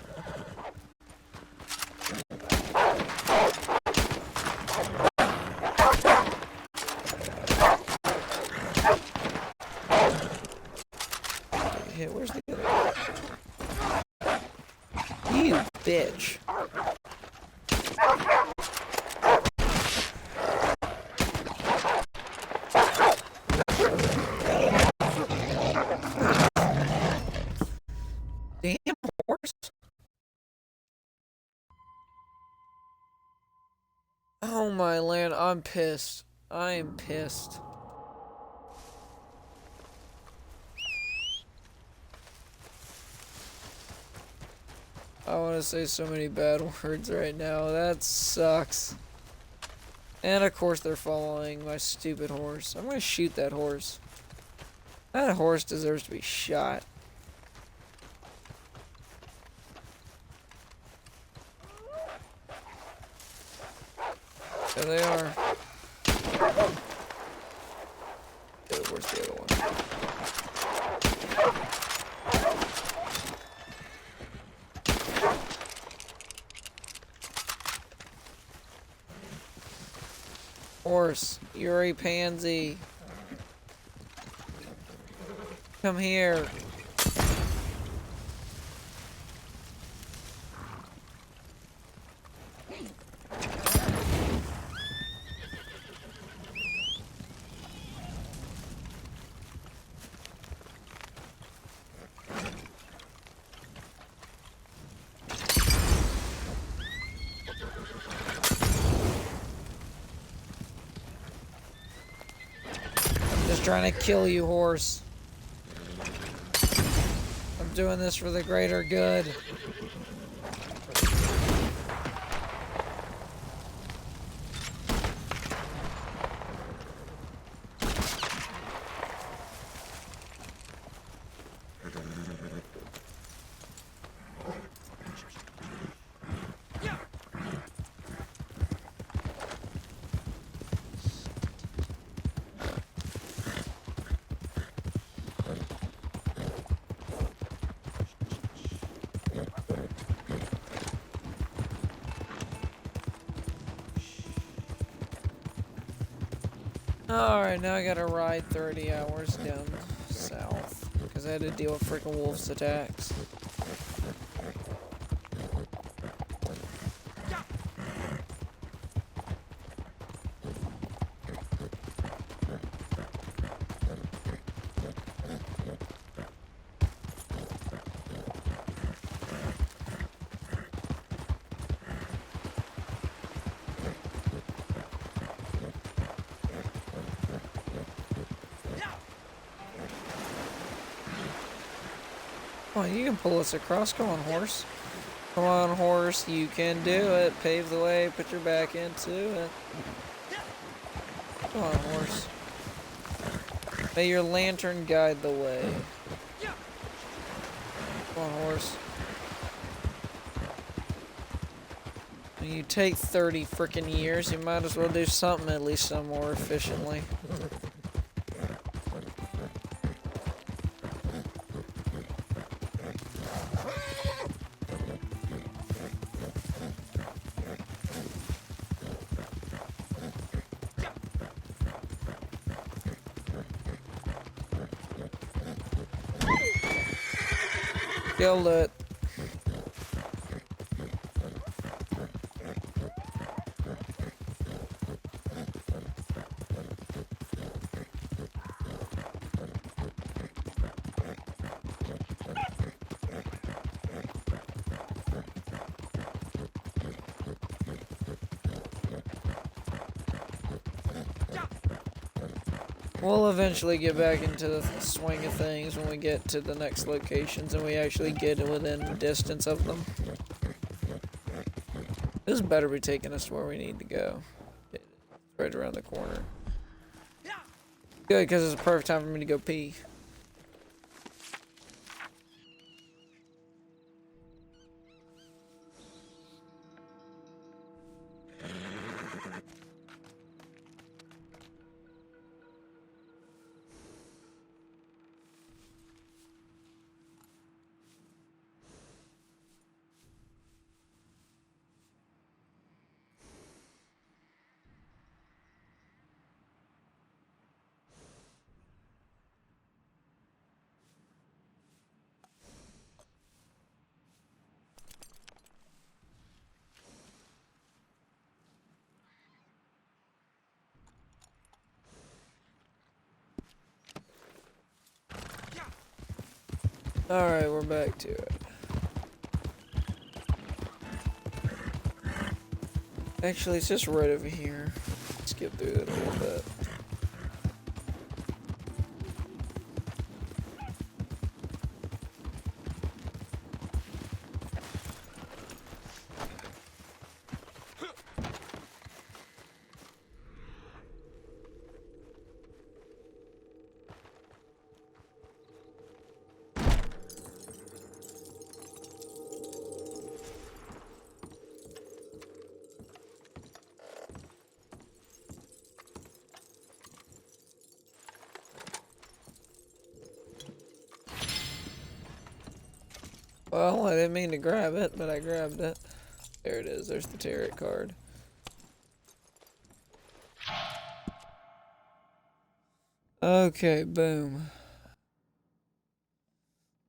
Yeah, where's the other? You bitch. Damn horse. Oh my land, I'm pissed. I am pissed. I want to say so many bad words right now. That sucks. And of course they're following my stupid horse. I'm gonna shoot that horse. That horse deserves to be shot. There they are. Good, where's the other one? Horse, you're a pansy. Come here. Just trying to kill you, horse. I'm doing this for the greater good. Alright, now I gotta ride 30 hours down south. Because I had to deal with freaking wolves' attacks. Come on, you can pull us across. Come on, horse. Come on, horse. You can do it. Pave the way. Put your back into it. Come on, horse. May your lantern guide the way. Come on, horse. When you take 30 frickin' years, you might as well do something at least some more efficiently. Killed it. We'll eventually get back into the swing of things when we get to the next locations and we actually get within distance of them. This better be taking us to where we need to go. It's right around the corner. Good, because it's a perfect time for me to go pee. Alright, we're back to it. Actually, it's just right over here. Skip through it a little bit. Well, I didn't mean to grab it, but I grabbed it. There it is. There's the tarot card. Okay, boom.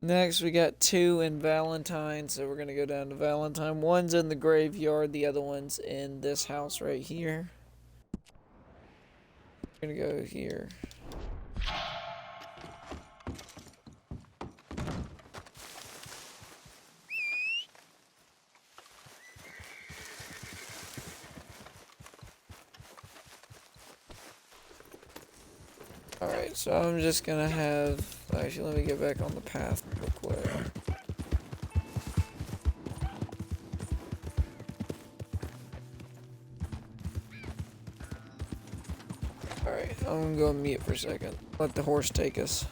Next, we got 2 in Valentine, so we're gonna go down to Valentine. One's in the graveyard, the other one's in this house right here. We're gonna go here. Alright, so I'm just gonna have... Actually, let me get back on the path real quick. Alright, I'm gonna go on mute for a second. Let the horse take us.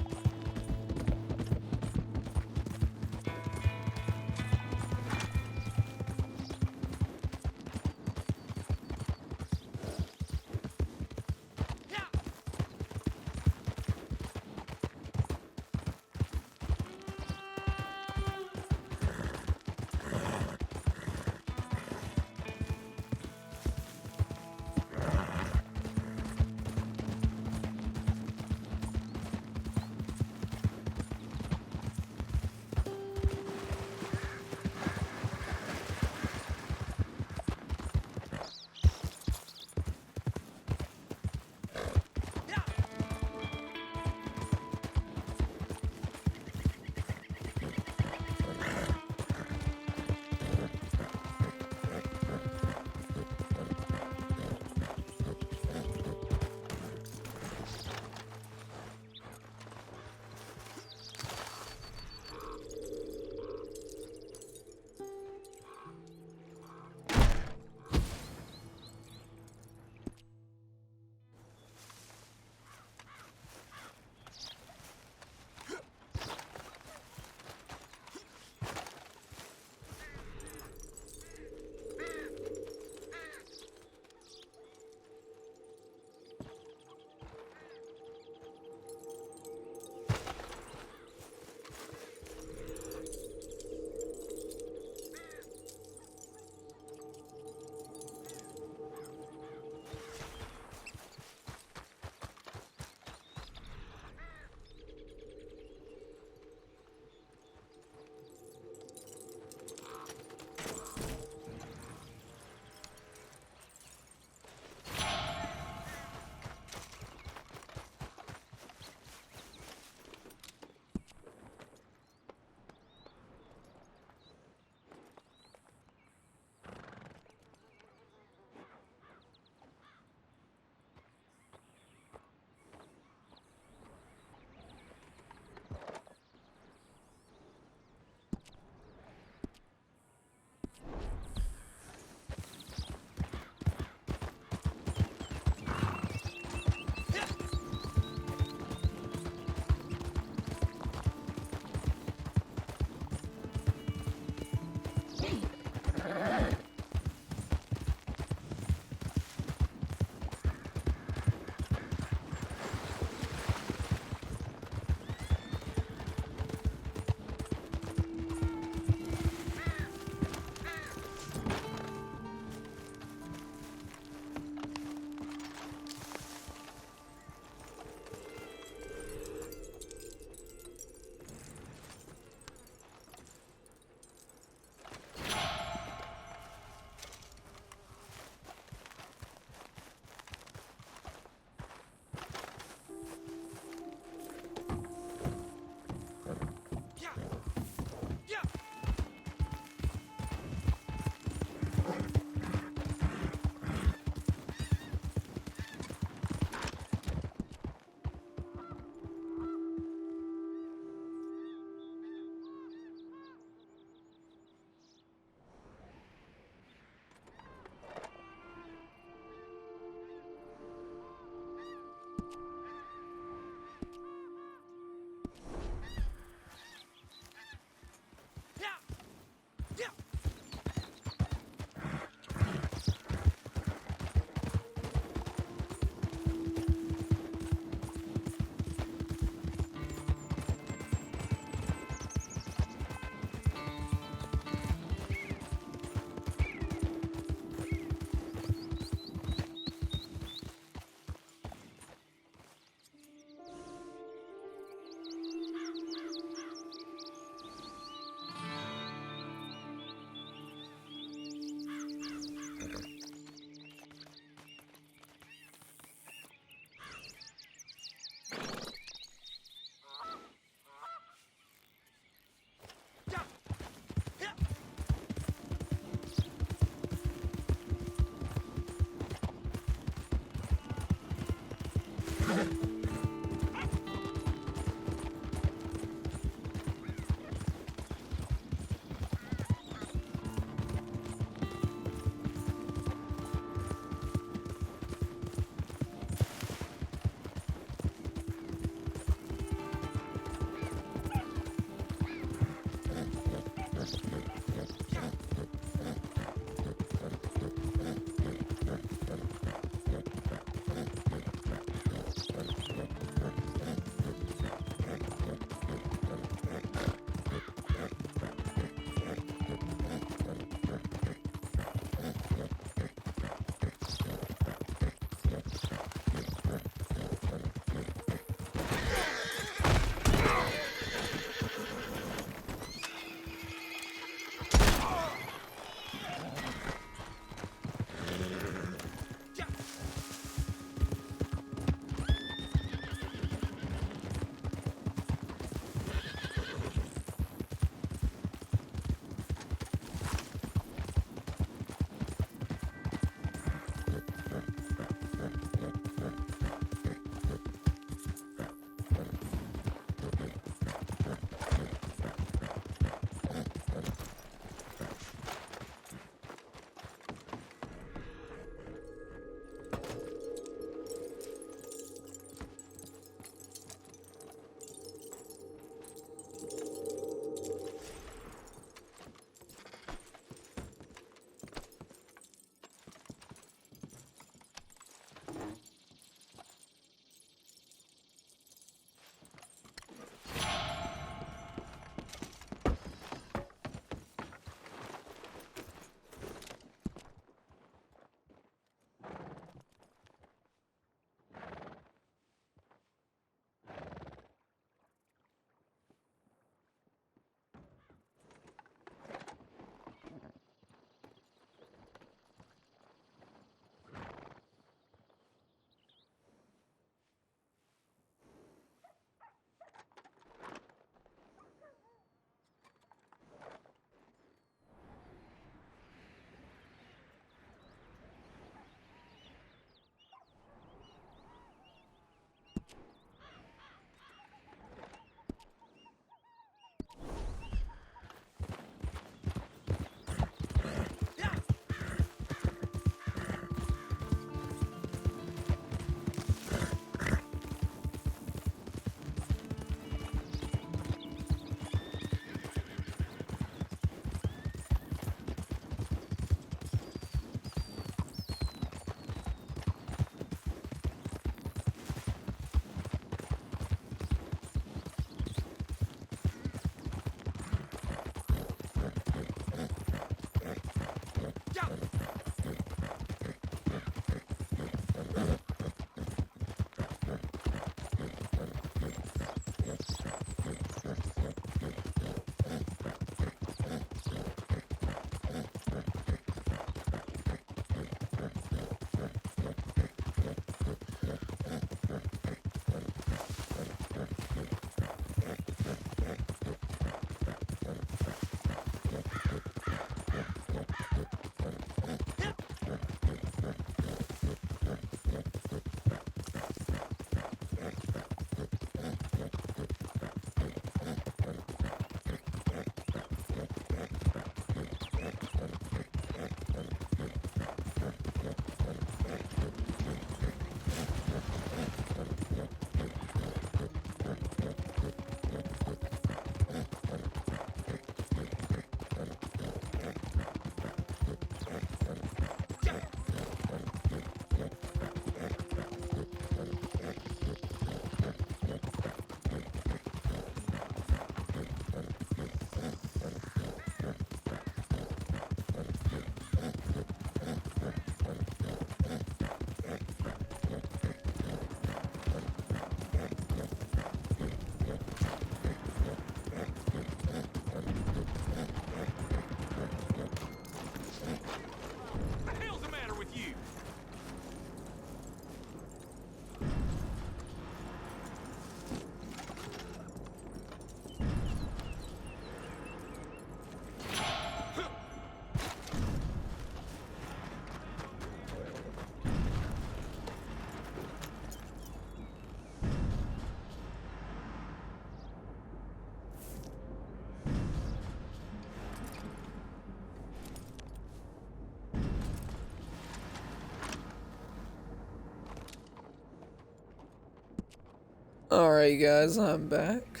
Alright guys, I'm back.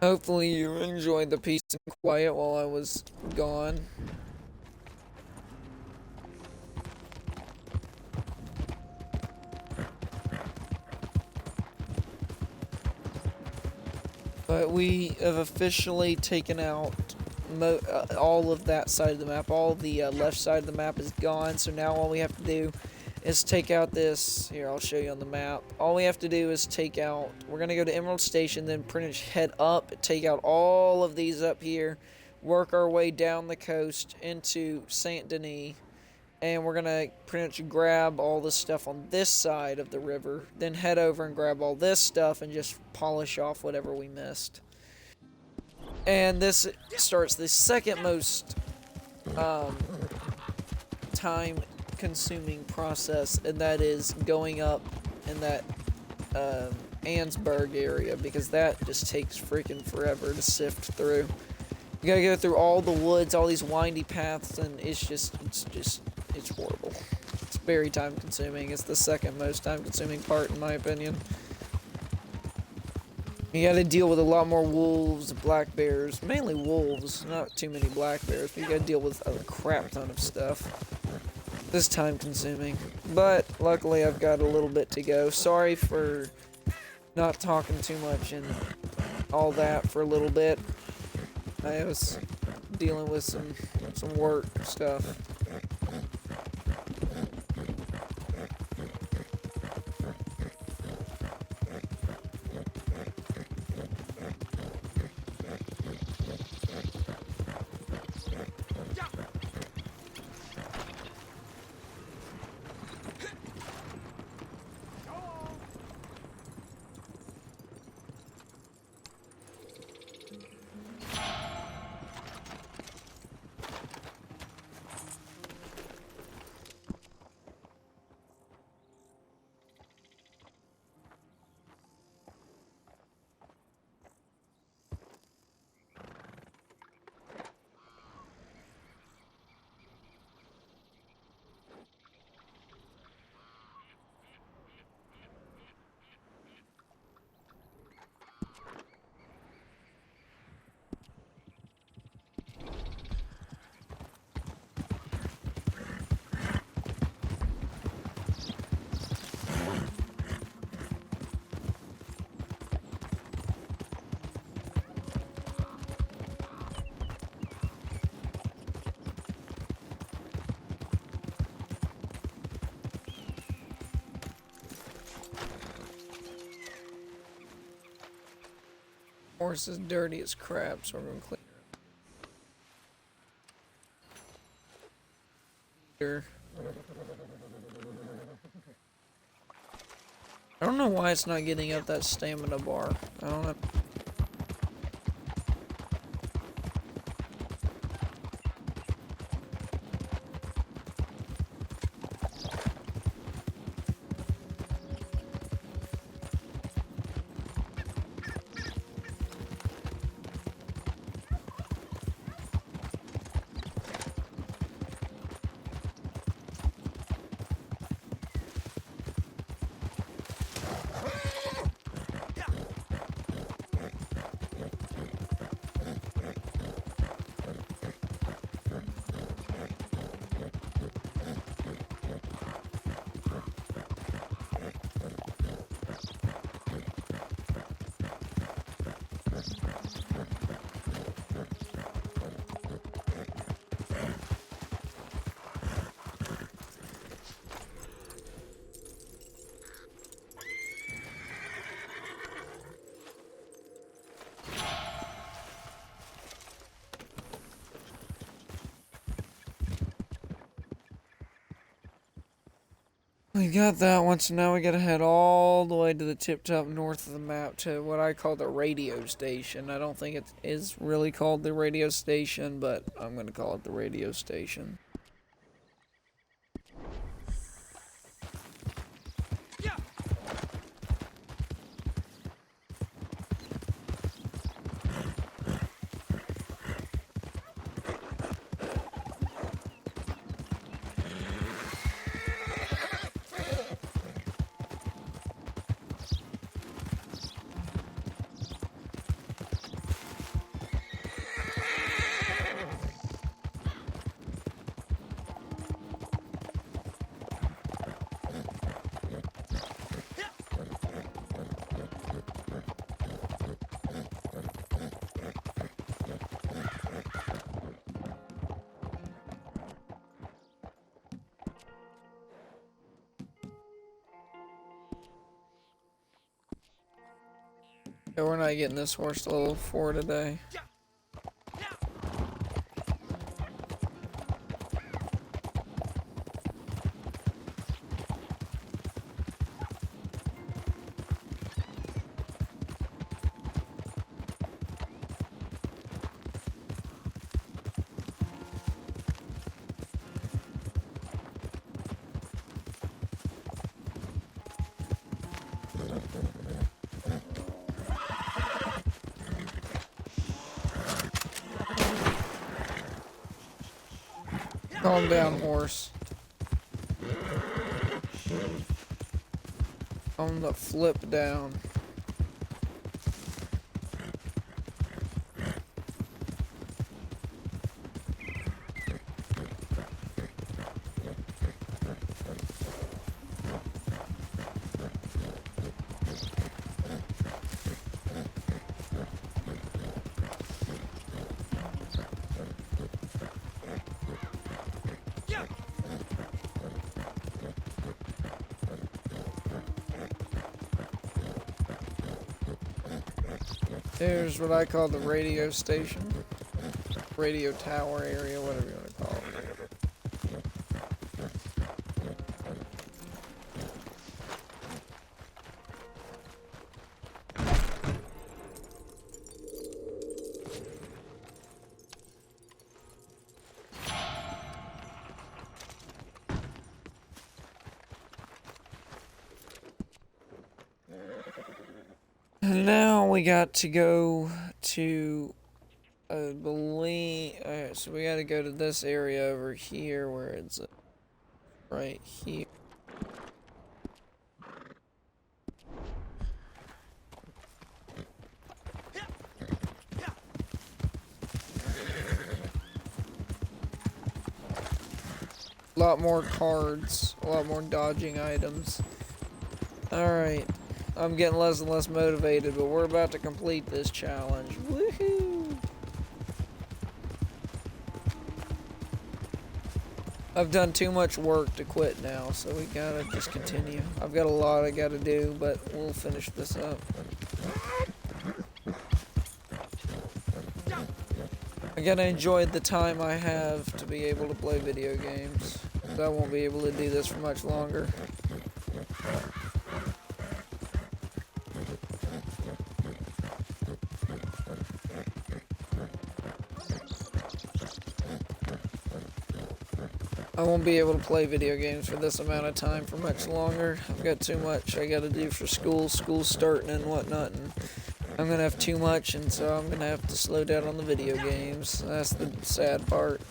Hopefully you enjoyed the peace and quiet while I was gone. But we have officially taken out all of that side of the map. All of the left side of the map is gone, so now all we have to do is take out this. Here, I'll show you on the map. All we have to do is take out, we're going to go to Emerald Station, then pretty much head up, take out all of these up here, work our way down the coast into Saint Denis, and we're going to pretty much grab all the stuff on this side of the river, then head over and grab all this stuff and just polish off whatever we missed. And this starts the second most time consuming process, and that is going up in that Ansburg area, because that just takes freaking forever to sift through. You gotta go through all the woods, all these windy paths, and it's horrible. It's very time consuming. It's the second most time consuming part in my opinion. You gotta deal with a lot more wolves, black bears, mainly wolves, not too many black bears, but you gotta deal with a crap ton of stuff. This time consuming, but luckily I've got a little bit to go. Sorry for not talking too much and all that for a little bit. I was dealing with some work stuff. Horse is dirty as crap, so we're gonna clean it. I don't know why it's not getting up that stamina bar. I don't know. We got that one, so now we gotta head all the way to the tip-top north of the map to what I call the radio station. I don't think it is really called the radio station, but I'm gonna call it the radio station. Yeah, we're not getting this horse to level 4 today. Calm down, horse. On the flip down. Here's what I call the radio station. Radio tower area, whatever you want to call it. Now we got to go to, I believe, alright, so we got to go to this area over here where it's right here. A lot more cards, a lot more dodging items. Alright, I'm getting less and less motivated, but we're about to complete this challenge. Woohoo! I've done too much work to quit now, so we gotta just continue. I've got a lot I gotta do, but we'll finish this up. I gotta enjoy the time I have to be able to play video games. I won't be able to do this for much longer. I won't be able to play video games for this amount of time for much longer. I've got too much I gotta do for school. School's starting and whatnot, and I'm gonna have too much, and so I'm gonna have to slow down on the video games. That's the sad part.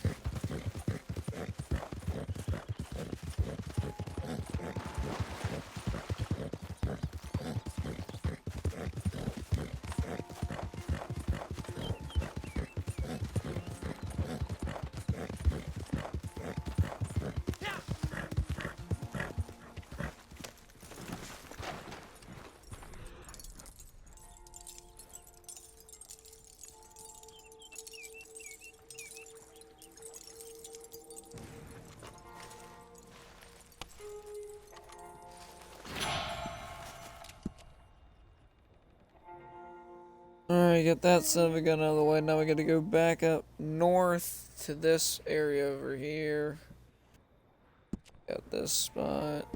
Alright, get that son of a gun out of the way. Now we gotta go back up north to this area over here. Got this spot.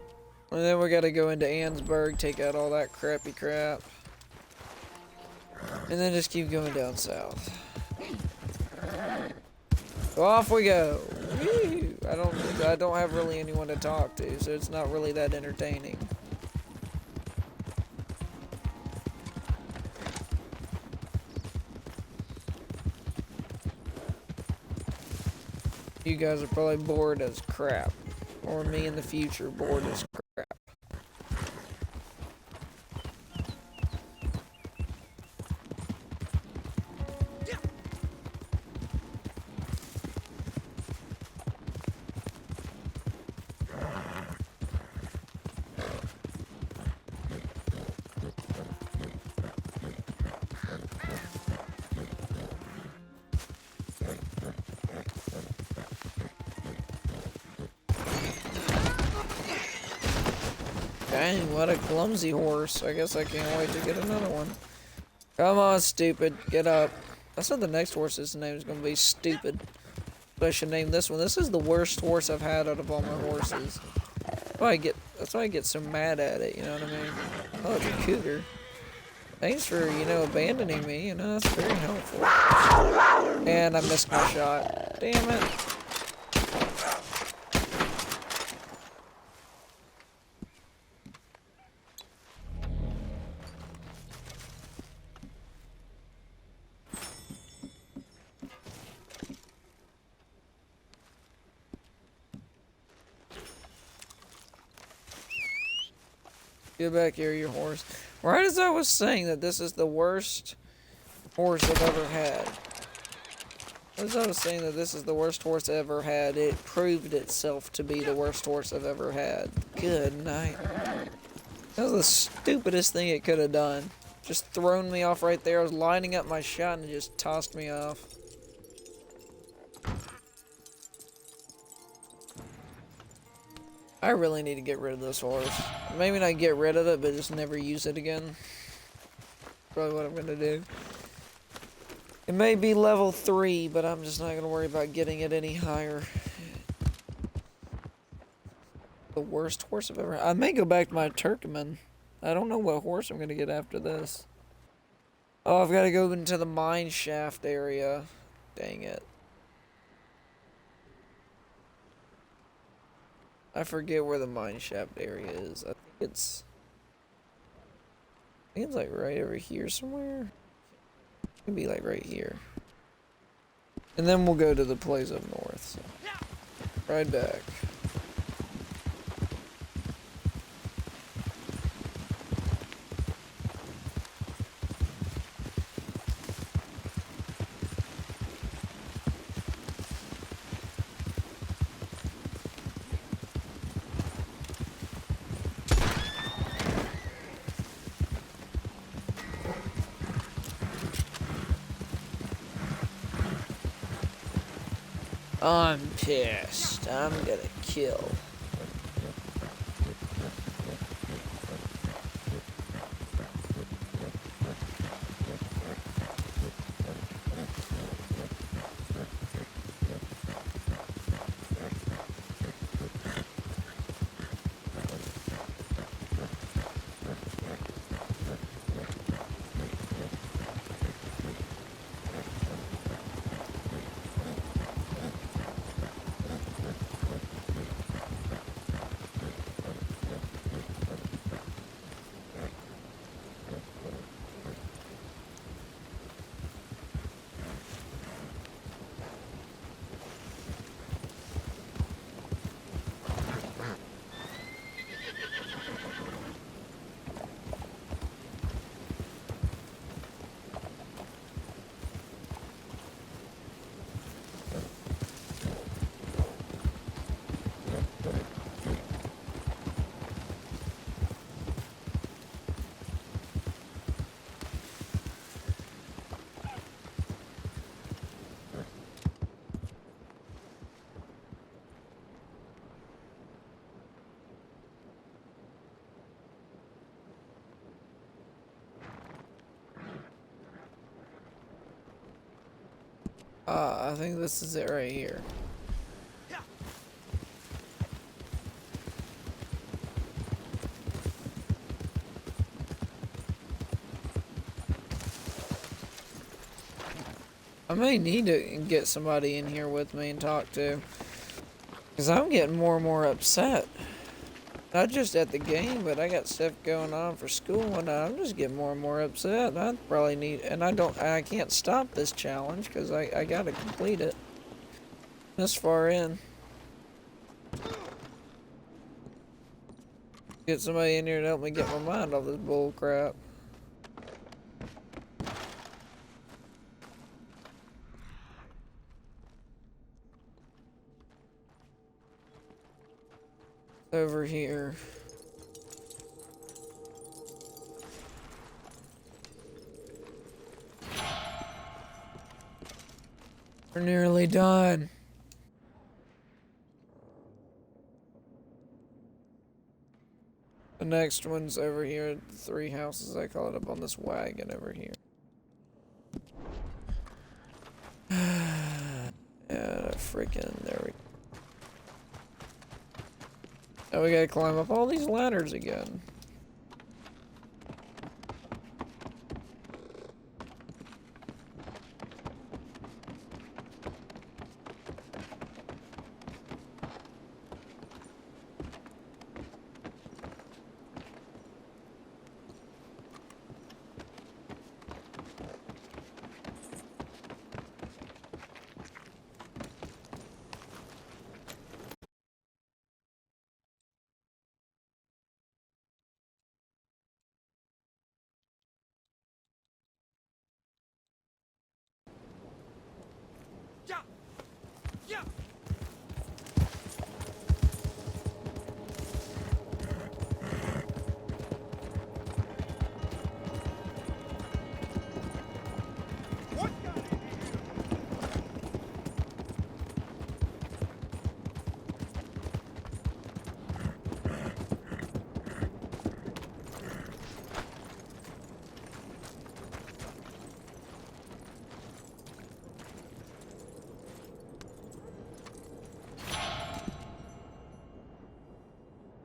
And then we gotta go into Ansburg, take out all that crappy crap. And then just keep going down south. So off we go. Woo! I don't have really anyone to talk to, so it's not really that entertaining. You guys are probably bored as crap. Or me in the future, bored as crap. Dang, what a clumsy horse. I guess I can't wait to get another one. Come on, stupid. Get up. That's what the next horse's name is going to be. Stupid. But I should name this one. This is the worst horse I've had out of all my horses. That's why I get so mad at it, you know what I mean? Oh, it's a cougar. Thanks for, abandoning me, that's very helpful. And I missed my shot. Damn it. Get back here, you horse. Right as I was saying that this is the worst horse I've ever had. As I was saying that this is the worst horse I ever had, it proved itself to be the worst horse I've ever had. Good night. That was the stupidest thing it could have done. Just thrown me off right there. I was lining up my shot and it just tossed me off. I really need to get rid of this horse. Maybe not get rid of it, but just never use it again. Probably what I'm gonna do. It may be level 3, but I'm just not gonna worry about getting it any higher. The worst horse I've ever had. I may go back to my Turkmen. I don't know what horse I'm gonna get after this. Oh, I've gotta go into the mine shaft area. Dang it. I forget where the mine shaft area is. I think it's like right over here somewhere. Maybe like right here. And then we'll go to the place up north. So. Right back. I'm pissed. I'm gonna kill. I think this is it right here. I may need to get somebody in here with me and talk to. Because I'm getting more and more upset. Not just at the game, but I got stuff going on for school and I'm just getting more and more upset. I probably need, and I can't stop this challenge because I gotta complete it. This far in. Get somebody in here to help me get my mind off this bull crap. Over here. We're nearly done. The next one's over here, the 3 houses I call it up on this wagon over here. freaking, there we go. Now we gotta climb up all these ladders again.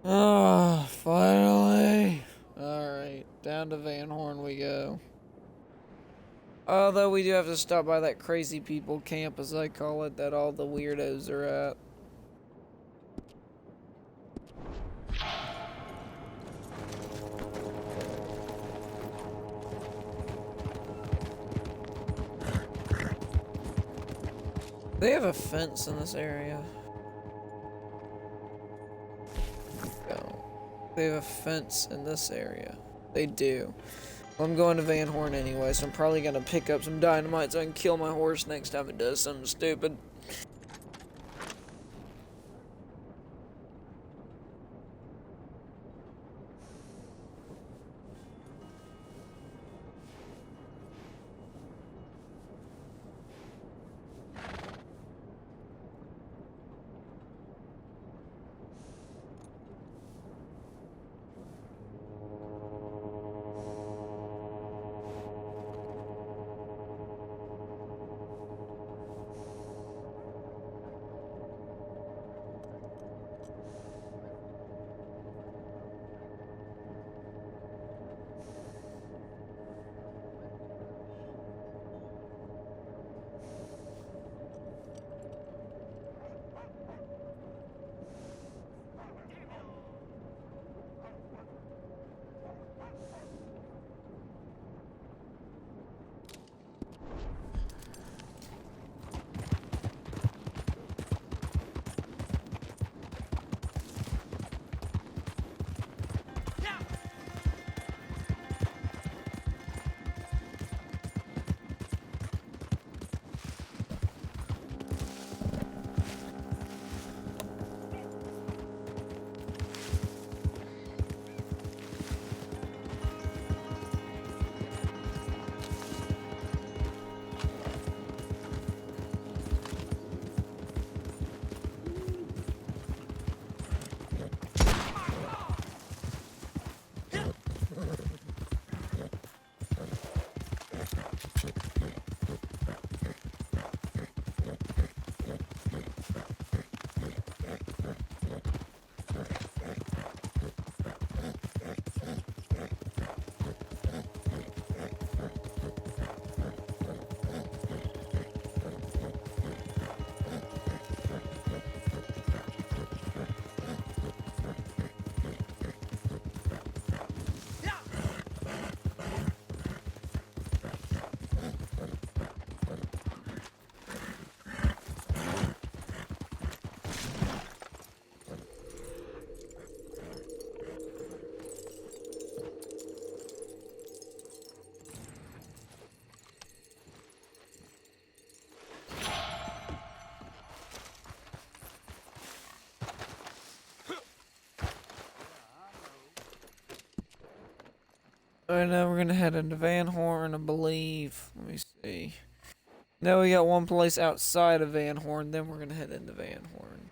Ah, finally. Alright, down to Van Horn we go. Although we do have to stop by that crazy people camp, as I call it, that all the weirdos are at. They have a fence in this area. They have a fence in this area. They do. Well, I'm going to Van Horn anyway, so I'm probably gonna pick up some dynamite so I can kill my horse next time it does something stupid. Alright, now we're gonna head into Van Horn, I believe. Let me see. Now we got one place outside of Van Horn, then we're gonna head into Van Horn.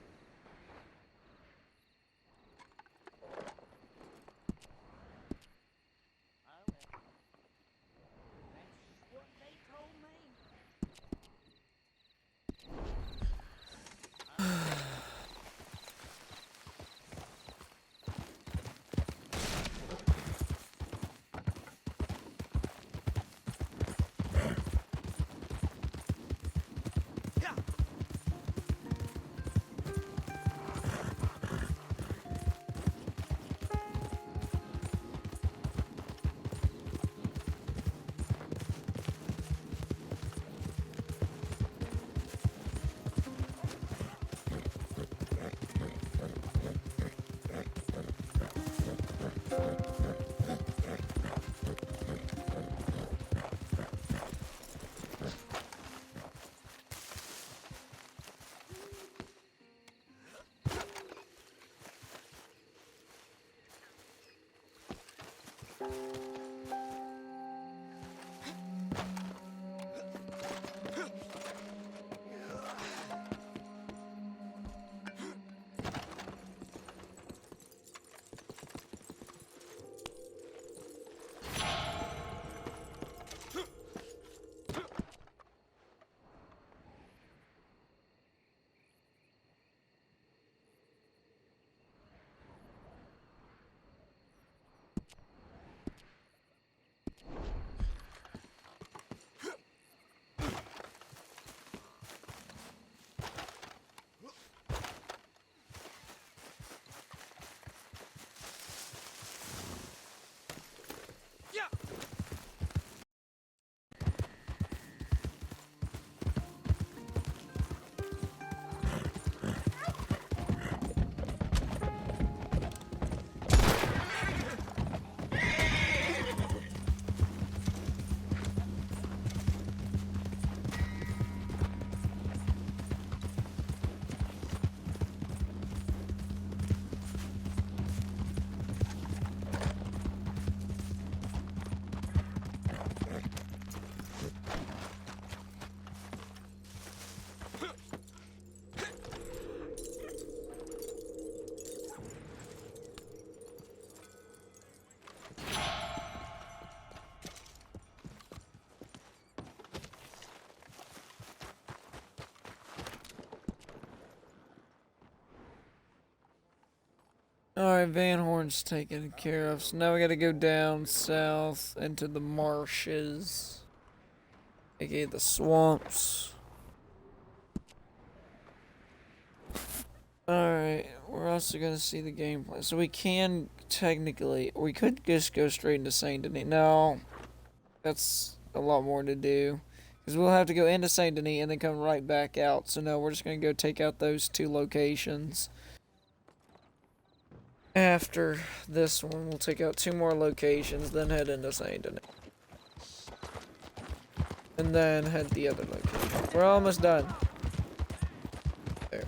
Alright, Van Horn's taken care of. So now we gotta go down south into the marshes, aka the swamps. Alright, we're also gonna see the gameplay. So we can technically, we could just go straight into Saint Denis. No, that's a lot more to do. Because we'll have to go into Saint Denis and then come right back out. So no, we're just gonna go take out those two locations. After this one, we'll take out two more locations, then head into Saint Denis. And then head the other location. We're almost done. There.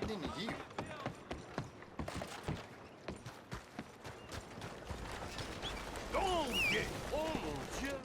happening to you? Don't get old, Jim.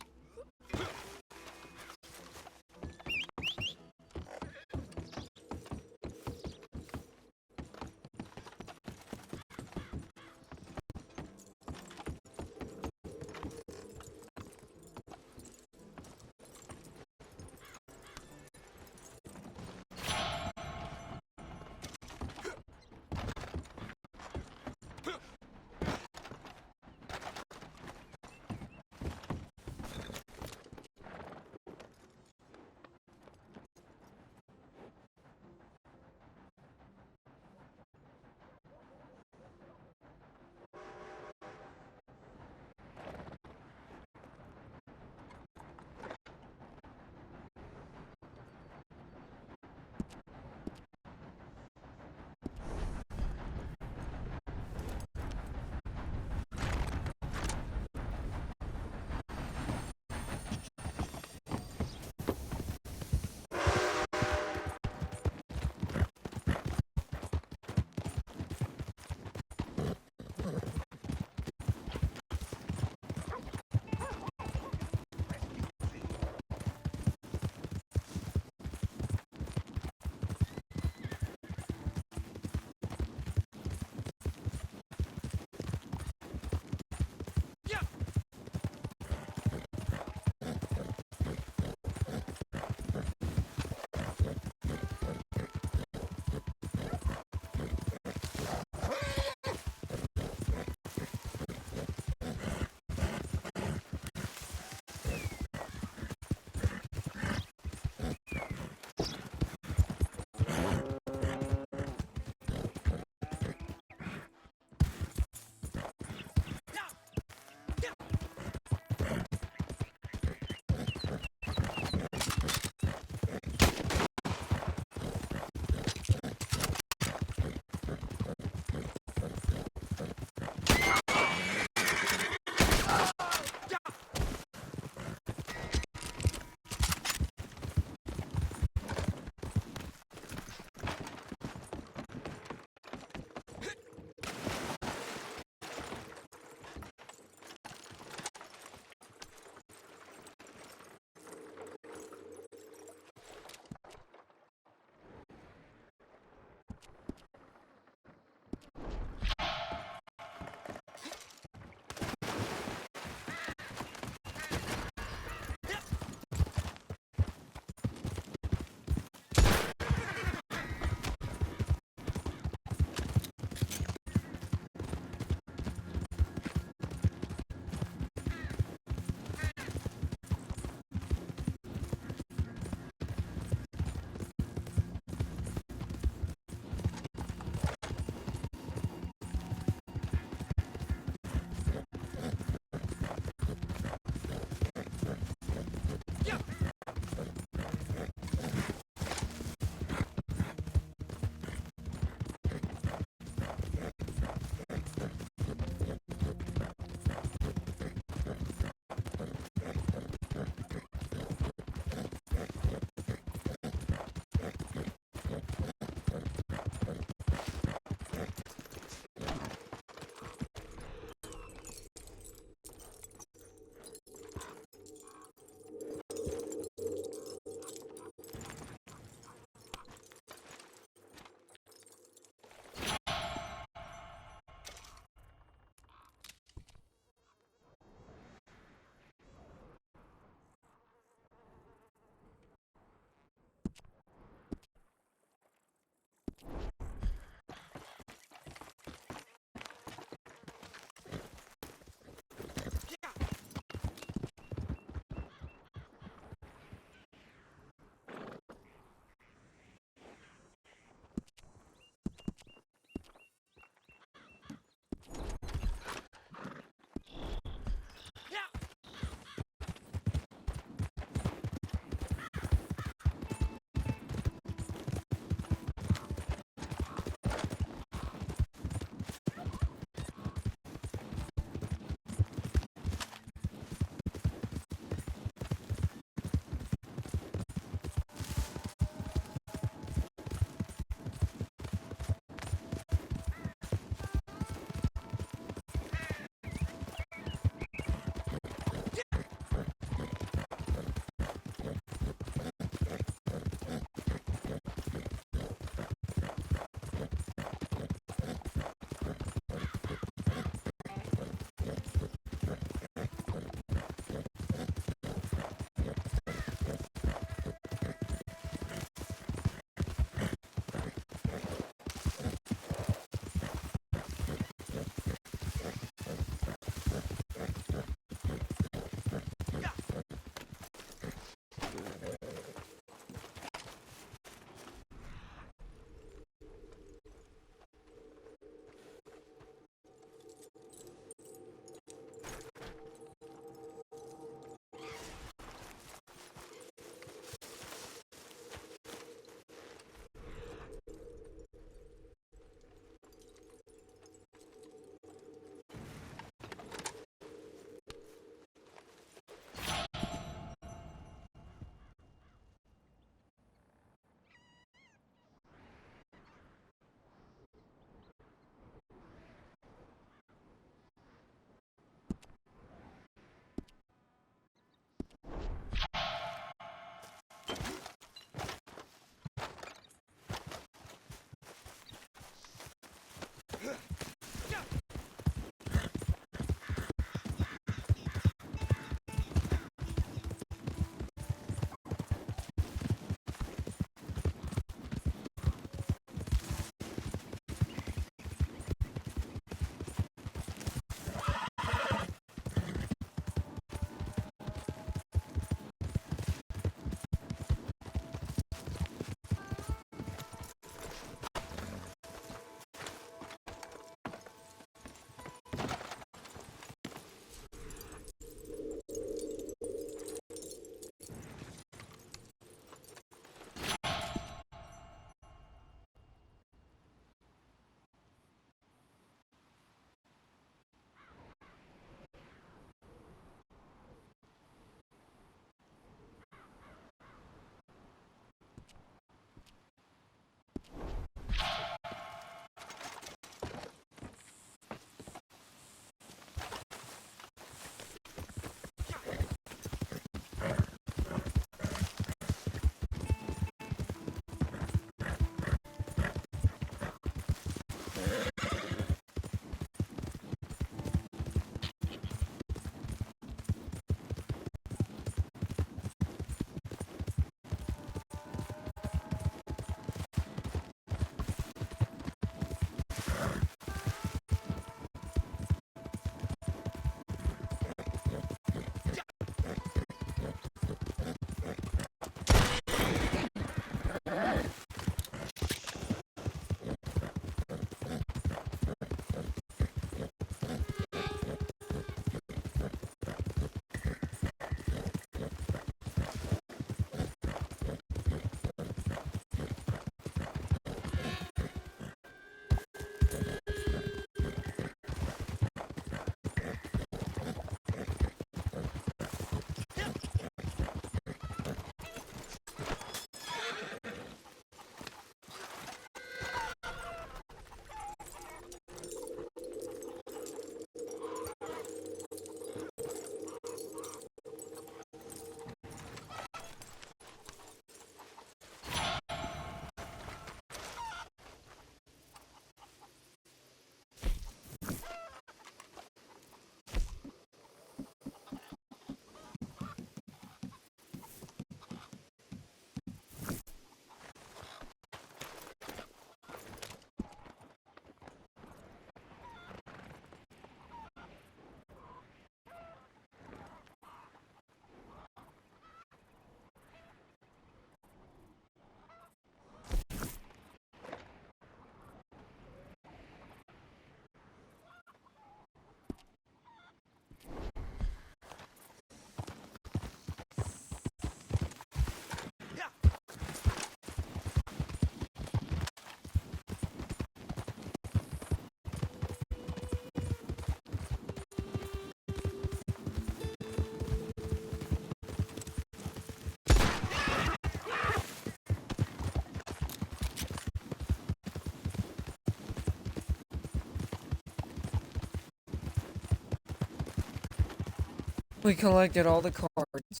We collected all the cards.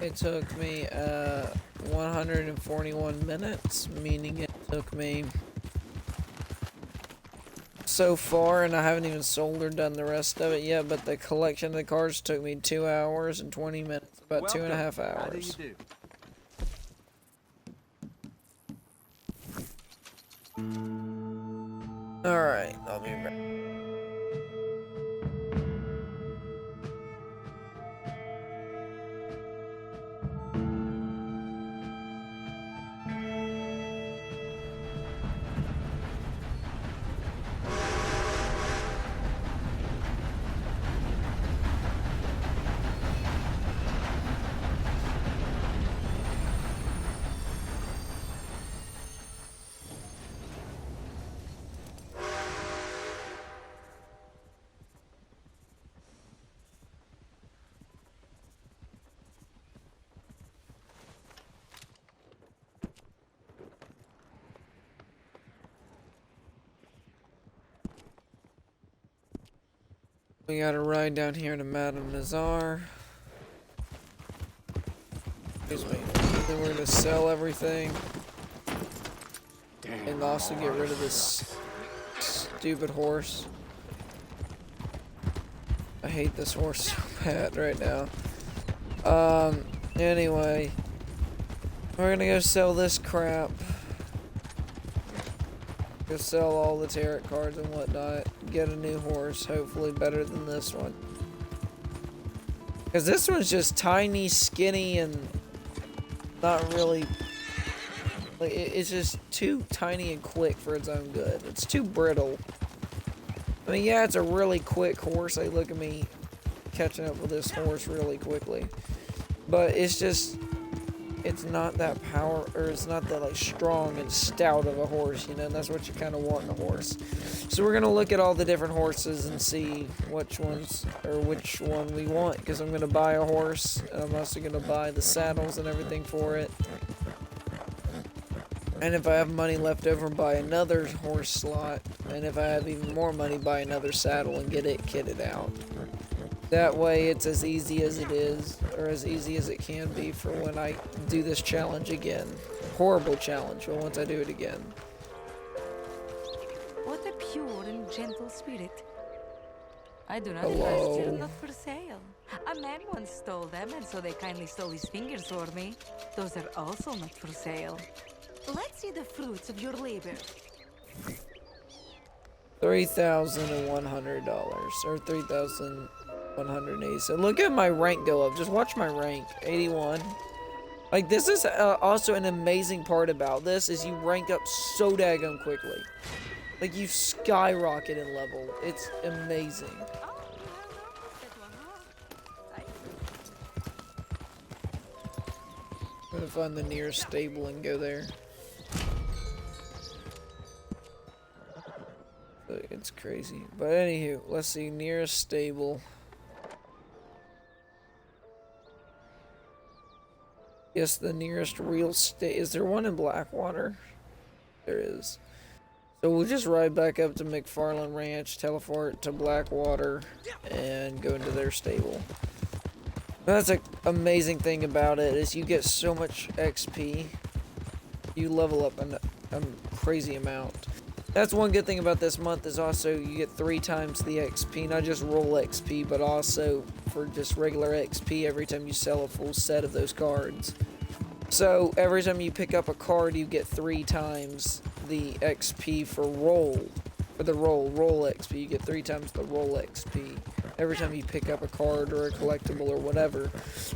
It took me 141 minutes, meaning it took me so far, and I haven't even sold or done the rest of it yet, but the collection of the cards took me 2 hours and 20 minutes, about Welcome. 2.5 How do you hours. do? Alright, I'll be back. We got a ride down here to Madame Nazar. Excuse me. Then we're gonna sell everything. And also get rid of this stupid horse. I hate this horse so bad right now. Anyway. We're gonna go sell this crap. Go sell all the tarot cards and whatnot. Get a new horse, hopefully better than this one. Because this one's just tiny, skinny, and not really... Like, it's just too tiny and quick for its own good. It's too brittle. I mean, yeah, it's a really quick horse. Like, look at me catching up with this horse really quickly. But it's just... It's not that it's not that like strong and stout of a horse, you know, and that's what you kind of want in a horse. So we're gonna look at all the different horses and see which one we want, because I'm gonna buy a horse, and I'm also gonna buy the saddles and everything for it. And if I have money left over, buy another horse slot, and if I have even more money, buy another saddle and get it kitted out. That way it's as easy as it is, or as easy as it can be for when I do this challenge again. Horrible challenge, but once I do it again. What a pure and gentle spirit. I do not Hello. advise you, not for sale. A man once stole them, and so they kindly stole his fingers for me. Those are also not for sale. Let's see the fruits of your labor. $3,100, or 3,180. So look at my rank go up. Just watch my rank. 81. Like, this is also an amazing part about this, is you rank up so daggone quickly. Like, you skyrocket in level. It's amazing. I'm gonna find the nearest stable and go there. It's crazy. But anywho, let's see, nearest stable. Yes, the nearest real state. Is there one in Blackwater? There is. So we'll just ride back up to McFarland Ranch, teleport to Blackwater, and go into their stable. That's an amazing thing about it, is you get so much XP. You level up a crazy amount. That's one good thing about this month, is also you get 3 times the XP, not just roll XP, but also for just regular XP every time you sell a full set of those cards. So every time you pick up a card, you get 3 times the XP for the roll XP. You get 3 times the roll XP every time you pick up a card or a collectible or whatever.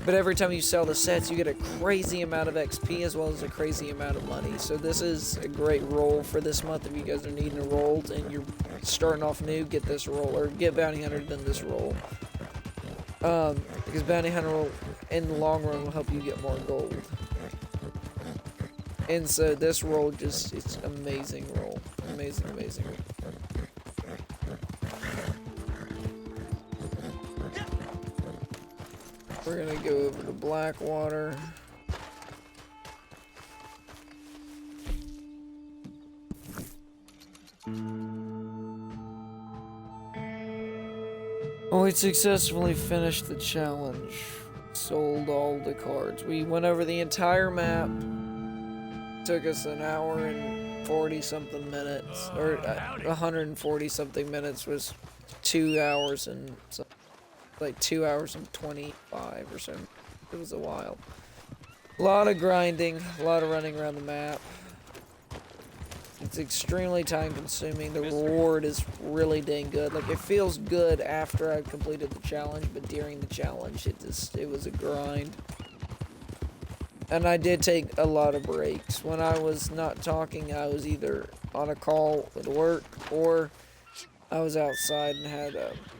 But every time you sell the sets, you get a crazy amount of XP as well as a crazy amount of money. So this is a great roll for this month. If you guys are needing a roll and you're starting off new, get this roll, or get Bounty Hunter, then this roll. Because Bounty Hunter will, in the long run, will help you get more gold. And so this roll just, it's amazing roll. Amazing, amazing. We're gonna go over to Blackwater. We successfully finished the challenge. Sold all the cards. We went over the entire map. Took us an hour and 40 something minutes. Or 140 something minutes was 2 hours and like 2 hours and 25 or so. It was a while. A lot of grinding, a lot of running around the map. It's extremely time consuming. The reward is really dang good. Like, it feels good after I've completed the challenge, but during the challenge it was a grind. And I did take a lot of breaks. When I was not talking, I was either on a call with work or I was outside and had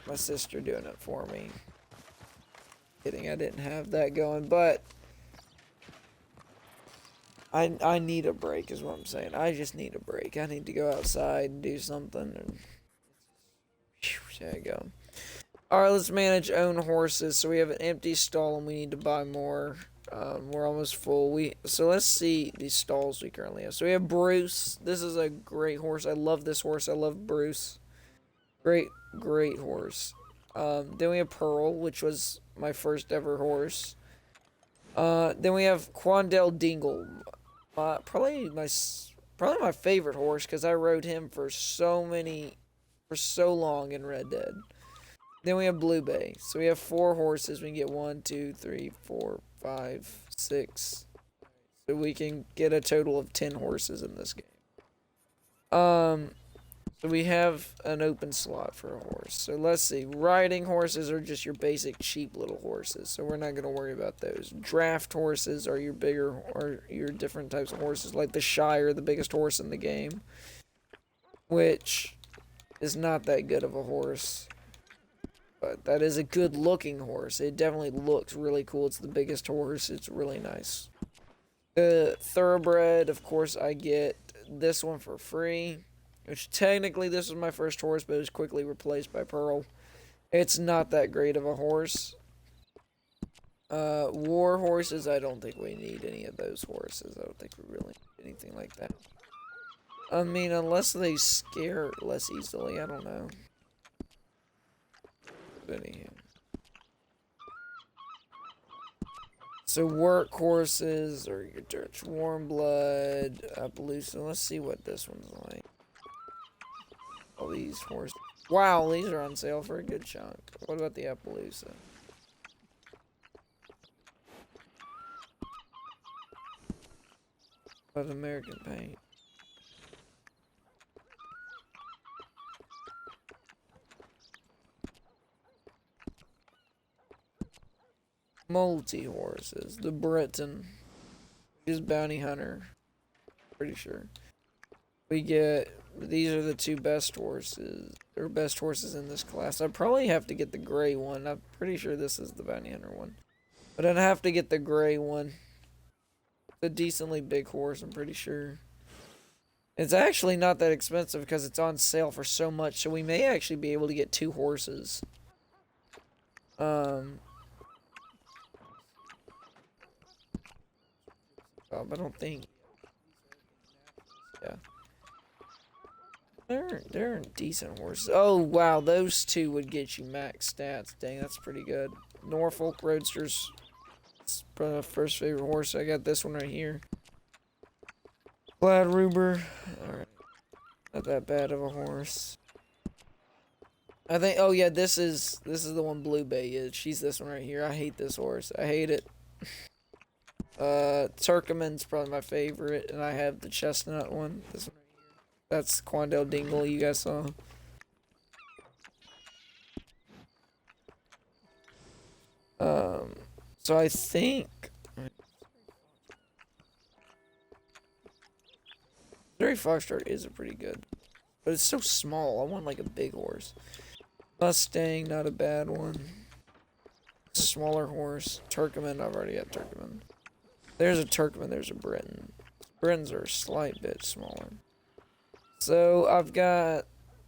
my sister doing it for me. Kidding, I didn't have that going, but I need a break is what I'm saying. I just need a break. I need to go outside and do something. And there you go. Alright, let's manage own horses. So we have an empty stall and we need to buy more. We're almost full. So let's see these stalls we currently have. So we have Bruce. This is a great horse. I love this horse. I love Bruce. Great horse. Then we have Pearl, which was my first ever horse. Then we have Quandale Dingle. Probably my favorite horse because I rode him for so long in Red Dead. Then we have Blue Bay. So we have 4 horses. We can get 1, 2, 3, 4, 5, 6. So we can get a total of 10 horses in this game. So we have an open slot for a horse. So let's see. Riding horses are just your basic cheap little horses. So we're not going to worry about those. Draft horses are your bigger or your different types of horses. Like the Shire, the biggest horse in the game. Which is not that good of a horse. But that is a good looking horse. It definitely looks really cool. It's the biggest horse. It's really nice. The Thoroughbred, of course, I get this one for free. Which technically this was my first horse, but it was quickly replaced by Pearl. It's not that great of a horse. War horses, I don't think we need any of those horses. I don't think we really need anything like that. I mean, unless they scare less easily, I don't know. But anyhow. So work horses, or your Dutch warm blood, Appaloosa. Let's see what this one's like. All these horses. Wow, these are on sale for a good chunk. What about the Appaloosa? What about American Paint? Multi-horses. The Briton. Is Bounty Hunter. Pretty sure. We get... These are the 2 best horses. Or best horses in this class. I'd probably have to get the gray one. I'm pretty sure this is the Bounty Hunter one. But I'd have to get the gray one. It's a decently big horse, I'm pretty sure. It's actually not that expensive because it's on sale for so much. So we may actually be able to get 2 horses. But I don't think... Yeah. They're decent horses. Oh, wow. Those 2 would get you max stats. Dang, that's pretty good. Norfolk Roadsters. It's probably my first favorite horse. I got this one right here. Glad Ruber. Alright. Not that bad of a horse. I think... Oh, yeah. This is the one Blue Bay is. She's this one right here. I hate this horse. I hate it. Turkoman's probably my favorite. And I have the chestnut one. This one. That's Quandale Dingle you guys saw. So I think... Missouri Foxtrot is a pretty good. But it's so small. I want like a big horse. Mustang, not a bad one. Smaller horse. Turkoman, I've already got Turkoman. There's a Turkoman, there's a Briton. Britons are a slight bit smaller. So I've got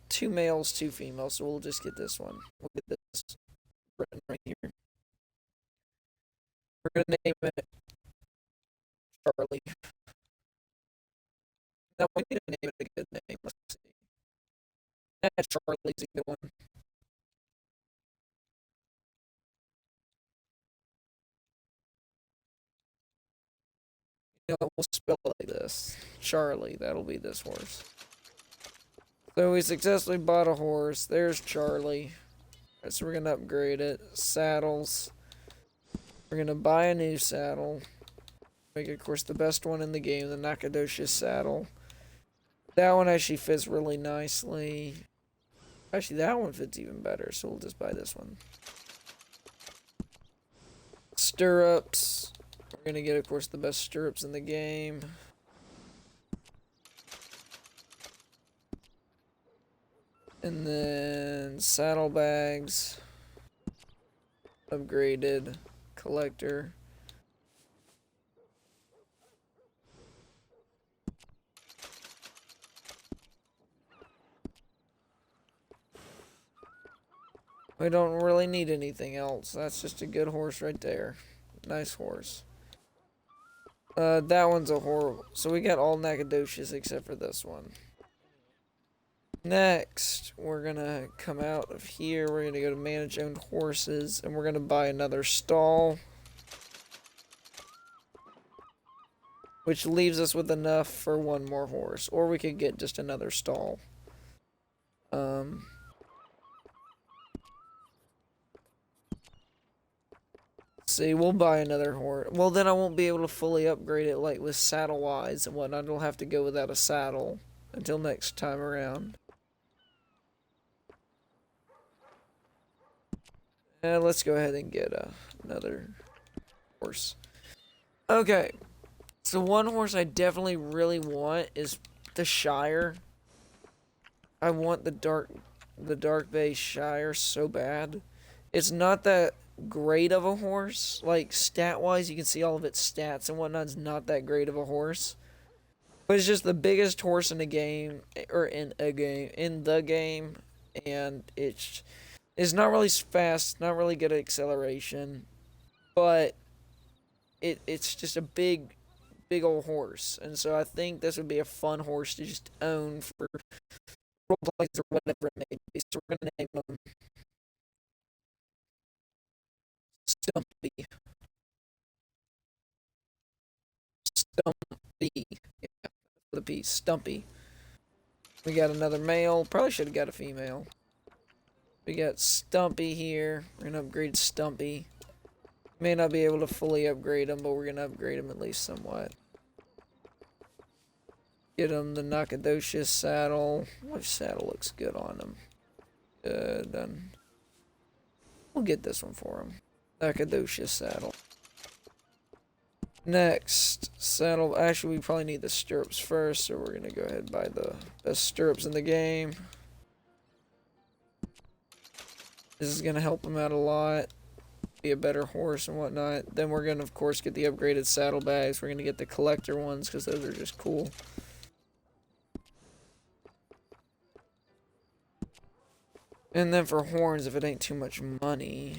2 males, 2 females, so we'll just get this one. We'll get this Briton right here. We're gonna name it Charlie. Now we need to name it a good name. Let's see. Yeah, Charlie's a good one. You know, we'll spell it like this. Charlie, that'll be this horse. So we successfully bought a horse. There's Charlie. Alright, so we're gonna upgrade it. Saddles. We're gonna buy a new saddle. Make it, of course, the best one in the game, the Nacogdoches saddle. That one actually fits really nicely. Actually, that one fits even better, so we'll just buy this one. Stirrups. We're gonna get, of course, the best stirrups in the game. And then saddlebags. Upgraded. Collector. We don't really need anything else. That's just a good horse right there. Nice horse. That one's a horrible. So we got all Nacogdoches except for this one. Next, we're gonna come out of here. We're gonna go to manage owned horses, and we're gonna buy another stall, which leaves us with enough for one more horse, or we could get just another stall. See, we'll buy another horse. Well, then I won't be able to fully upgrade it, like with saddle wise and whatnot. I'll have to go without a saddle until next time around. And let's go ahead and get another horse. Okay, so one horse I definitely really want is the Shire. I want the Dark Bay Shire so bad. It's not that great of a horse. Like, stat-wise, you can see all of its stats and whatnot. It's not that great of a horse. But it's just the biggest horse in the game, or in the game, and it's not really fast, not really good at acceleration, but it's just a big old horse. And so I think this would be a fun horse to just own for role plays or whatever it may be. So we're gonna name him Stumpy. Stumpy. Yeah, the piece. Stumpy. We got another male. Probably should have got a female. We got Stumpy here. We're gonna upgrade Stumpy. May not be able to fully upgrade him, but we're gonna upgrade him at least somewhat. Get him the Nacogdoches saddle. Which saddle looks good on him? Done. We'll get this one for him. Nacogdoches saddle. Next, saddle. Actually, we probably need the stirrups first, so we're gonna go ahead and buy the best stirrups in the game. This is gonna help him out a lot. Be a better horse and whatnot. Then we're gonna, of course, get the upgraded saddlebags. We're gonna get the collector ones because those are just cool. And then for horns, if it ain't too much money.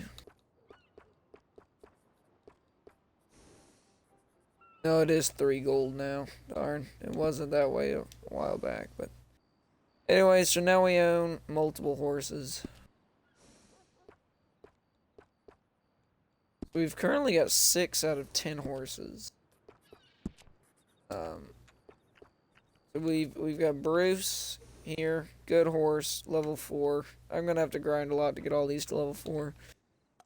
No, it is 3 gold now. Darn, it wasn't that way a while back, but anyway, so now we own multiple horses. We've currently got 6 out of 10 horses. So we've got Bruce here, good horse, level 4. I'm gonna have to grind a lot to get all these to level 4.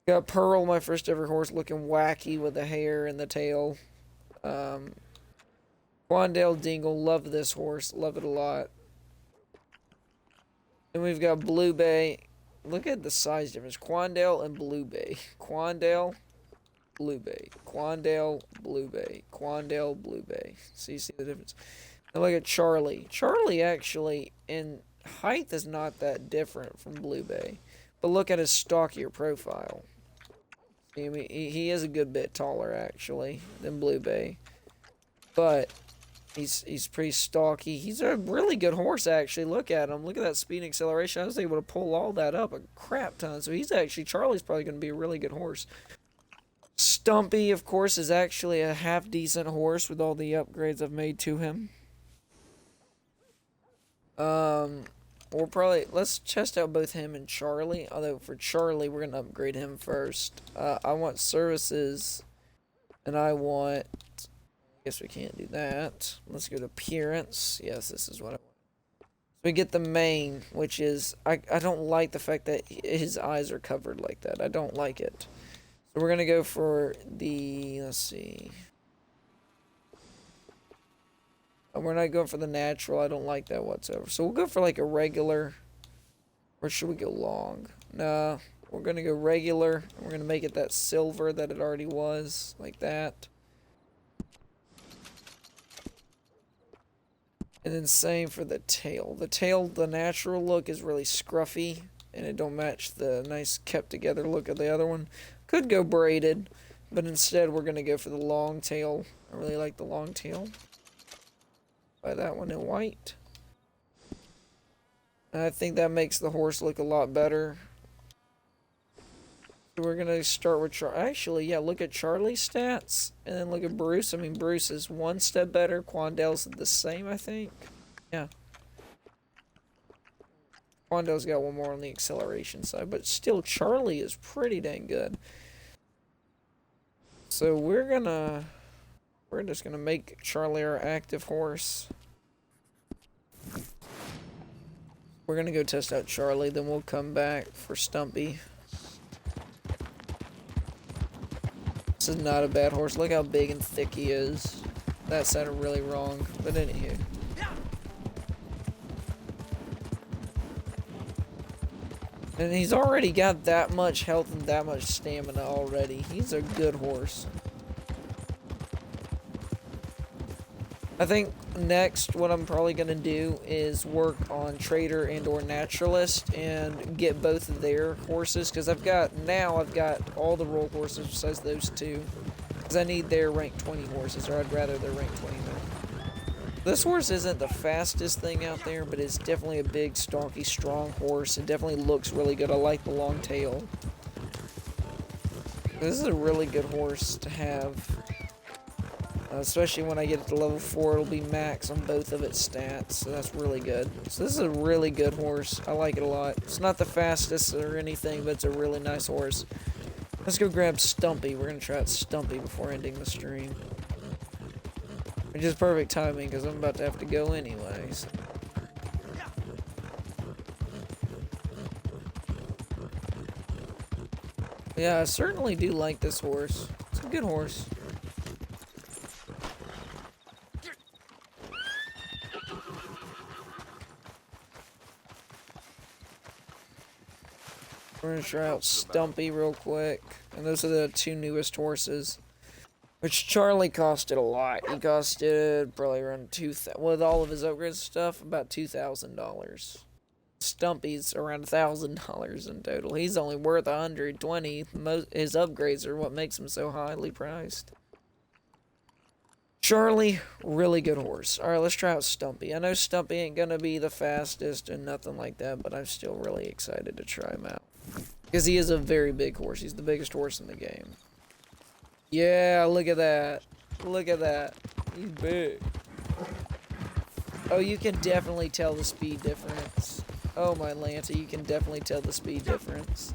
Got Pearl, my first ever horse, looking wacky with the hair and the tail. Quandale Dingle, love this horse, love it a lot. And we've got Blue Bay. Look at the size difference. Quandale and Blue Bay. Quandale, Blue Bay. Quandale, Blue Bay. Quandale, Blue Bay. So you see the difference. Now look at Charlie. Charlie actually, in height, is not that different from Blue Bay. But look at his stockier profile. I mean, he is a good bit taller, actually, than Blue Bay. But he's pretty stocky. He's a really good horse, actually. Look at him. Look at that speed and acceleration. I was able to pull all that up a crap ton. So he's actually, Charlie's probably going to be a really good horse. Stumpy, of course, is actually a half-decent horse with all the upgrades I've made to him. We'll probably, let's test out both him and Charlie. Although for Charlie, we're going to upgrade him first. I want services, and I want Guess we can't do that. Let's go to appearance. Yes, this is what I want. So we get the mane, which is... I don't like the fact that his eyes are covered like that. I don't like it. So we're going to go for the... Let's see. We're not going for the natural. I don't like that whatsoever. So we'll go for like a regular. Or should we go long? Nah. We're going to go regular. We're going to make it that silver that it already was. Like that. And then same for the tail. The tail, the natural look is really scruffy. And it don't match the nice kept together look of the other one. Could go braided. But instead we're going to go for the long tail. I really like the long tail. Buy that one in white. And I think that makes the horse look a lot better. So we're going to start with actually, yeah, look at Charlie's stats. And then look at Bruce. I mean, Bruce is one step better. Quandale's the same, I think. Yeah. Quandale's got one more on the acceleration side. But still, Charlie is pretty dang good. So we're just gonna make Charlie our active horse. We're gonna go test out Charlie, then we'll come back for Stumpy. This is not a bad horse. Look how big and thick he is. That sounded really wrong, but anywho. And he's already got that much health and that much stamina already. He's a good horse. I think next what I'm probably going to do is work on Trader and or Naturalist and get both of their horses. Because I've got all the roll horses besides those two. Because I need their rank 20 horses, or I'd rather their rank 20 men. This horse isn't the fastest thing out there, but it's definitely a big, stalky, strong horse. It definitely looks really good. I like the long tail. This is a really good horse to have. Especially when I get it to level 4, it'll be max on both of its stats. So that's really good. So this is a really good horse. I like it a lot. It's not the fastest or anything, but it's a really nice horse. Let's go grab Stumpy. We're going to try out Stumpy before ending the stream. Which is perfect timing, because I'm about to have to go anyways. Yeah, I certainly do like this horse. It's a good horse. We're going to try out Stumpy real quick. And those are the two newest horses. Which Charlie costed a lot. He costed probably around with all of his upgrades stuff, about $2,000. Stumpy's around $1,000 in total. He's only worth $120. His upgrades are what makes him so highly priced. Charlie, really good horse. Alright, let's try out Stumpy. I know Stumpy ain't gonna be the fastest and nothing like that, but I'm still really excited to try him out. Because he is a very big horse. He's the biggest horse in the game. Yeah, look at that. Look at that. He's big. Oh, you can definitely tell the speed difference. Oh, my Lanta, you can definitely tell the speed difference.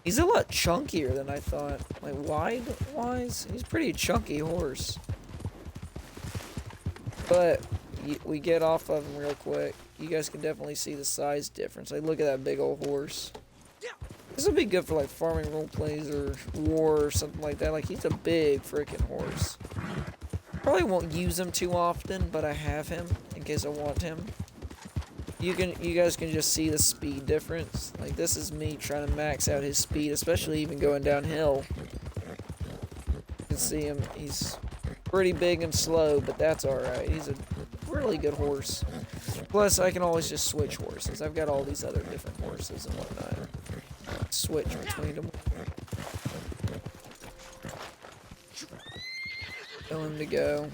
He's a lot chunkier than I thought. Like, wide-wise, he's a pretty chunky horse. But we get off of him real quick. You guys can definitely see the size difference. Like, look at that big old horse. This would be good for like farming roleplays or war or something like that. Like, he's a big freaking horse. Probably won't use him too often, but I have him in case I want him. You guys can just see the speed difference. Like, this is me trying to max out his speed, especially even going downhill. You can see him. He's pretty big and slow, but that's alright. He's a really good horse. Plus, I can always just switch horses. I've got all these other different horses and whatnot. Switch between them. Tell him to go.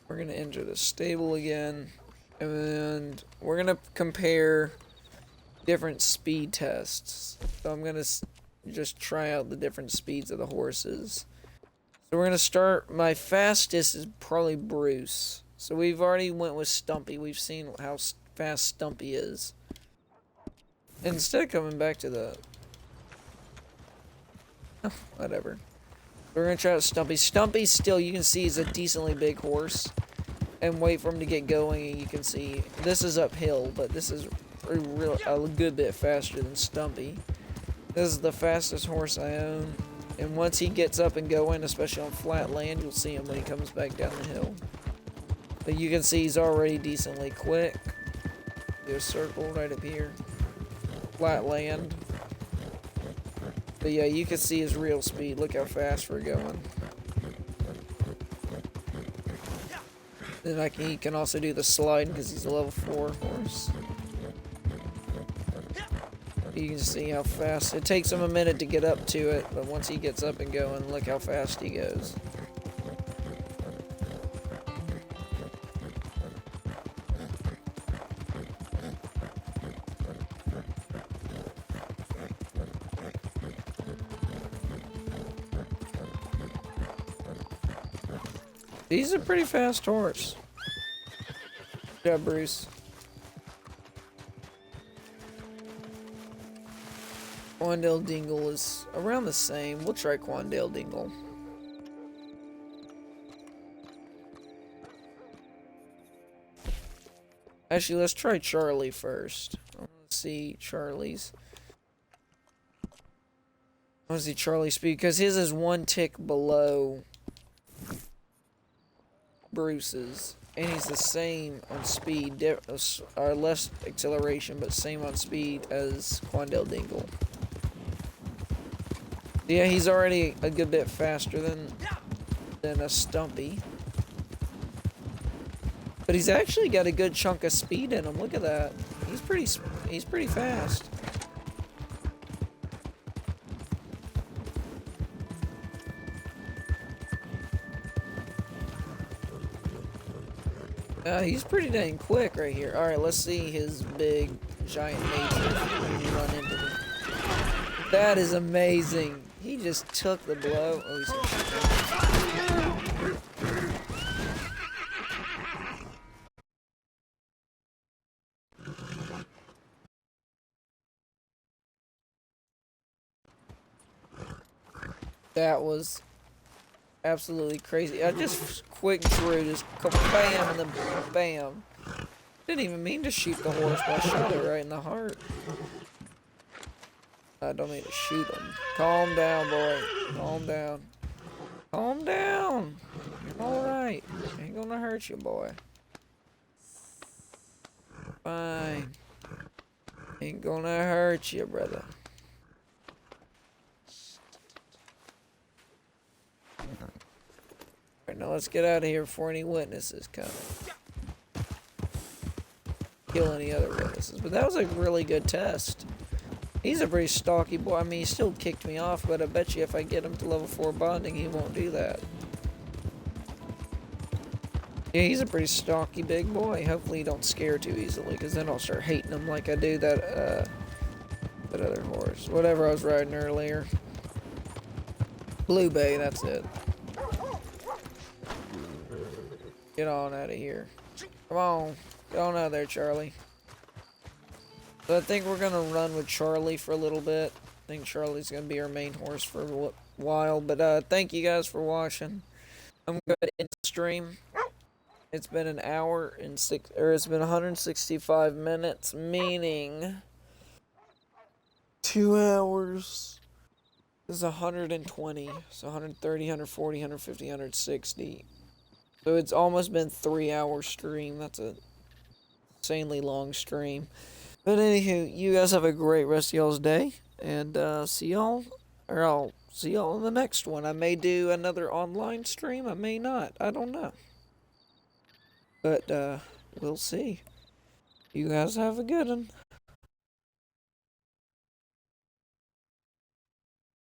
We're going to enter the stable again. And we're going to compare different speed tests. So I'm going to just try out the different speeds of the horses. So we're going to start, my fastest is probably Bruce. So we've already went with Stumpy. We've seen how fast Stumpy is. Instead of coming back to the... Oh, whatever. We're gonna try out Stumpy. Stumpy still, you can see, is a decently big horse. And wait for him to get going, and you can see this is uphill, but this is a good bit faster than Stumpy. This is the fastest horse I own, and once he gets up and going, especially on flat land, you'll see him when he comes back down the hill. But you can see he's already decently quick. Do a circle right up here, flat land. But yeah, you can see his real speed. Look how fast we're going. Then he can also do the slide because he's a level 4 horse. You can see how fast it takes him a minute to get up to it, but once he gets up and going, look how fast he goes. He's a pretty fast horse. Good job, Bruce. Quandale Dingle is around the same. We'll try Quandale Dingle. Actually, let's try Charlie first. I want to see Charlie's. I want to see Charlie's speed because his is one tick below Bruce's, and he's the same on speed, or less acceleration, but same on speed as Quandale Dingle. Yeah, he's already a good bit faster than a Stumpy, but he's actually got a good chunk of speed in him. Look at that. He's pretty fast. He's pretty dang quick right here. Alright, let's see his big, giant nature when you run into him. That is amazing. He just took the blow. Oh, he's That was absolutely crazy. I just quick drew, just bam, and then bam. Didn't even mean to shoot the horse, but I shot it right in the heart. I don't mean to shoot him. Calm down, boy. Calm down. Calm down. You're alright. Ain't gonna hurt you, boy. Fine. Ain't gonna hurt you, brother. Alright, now let's get out of here before any witnesses come. Kill any other witnesses. But that was a really good test. He's a pretty stocky boy. I mean, he still kicked me off, but I bet you if I get him to level 4 bonding, he won't do that. Yeah, he's a pretty stocky big boy. Hopefully he don't scare too easily, because then I'll start hating him like I do that other horse. Whatever I was riding earlier. Blue Bay, that's it. Get on out of here. Come on. Get on out of there, Charlie. So I think we're going to run with Charlie for a little bit. I think Charlie's going to be our main horse for a while. But thank you guys for watching. I'm going to end the stream. It's been an hour and it's been 165 minutes, meaning 2 hours is 120. So 130, 140, 150, 160. So it's almost been 3 hour stream. That's a insanely long stream. But anywho, you guys have a great rest of y'all's day, and I'll see y'all in the next one. I may do another online stream, I may not, I don't know. But we'll see. You guys have a good one.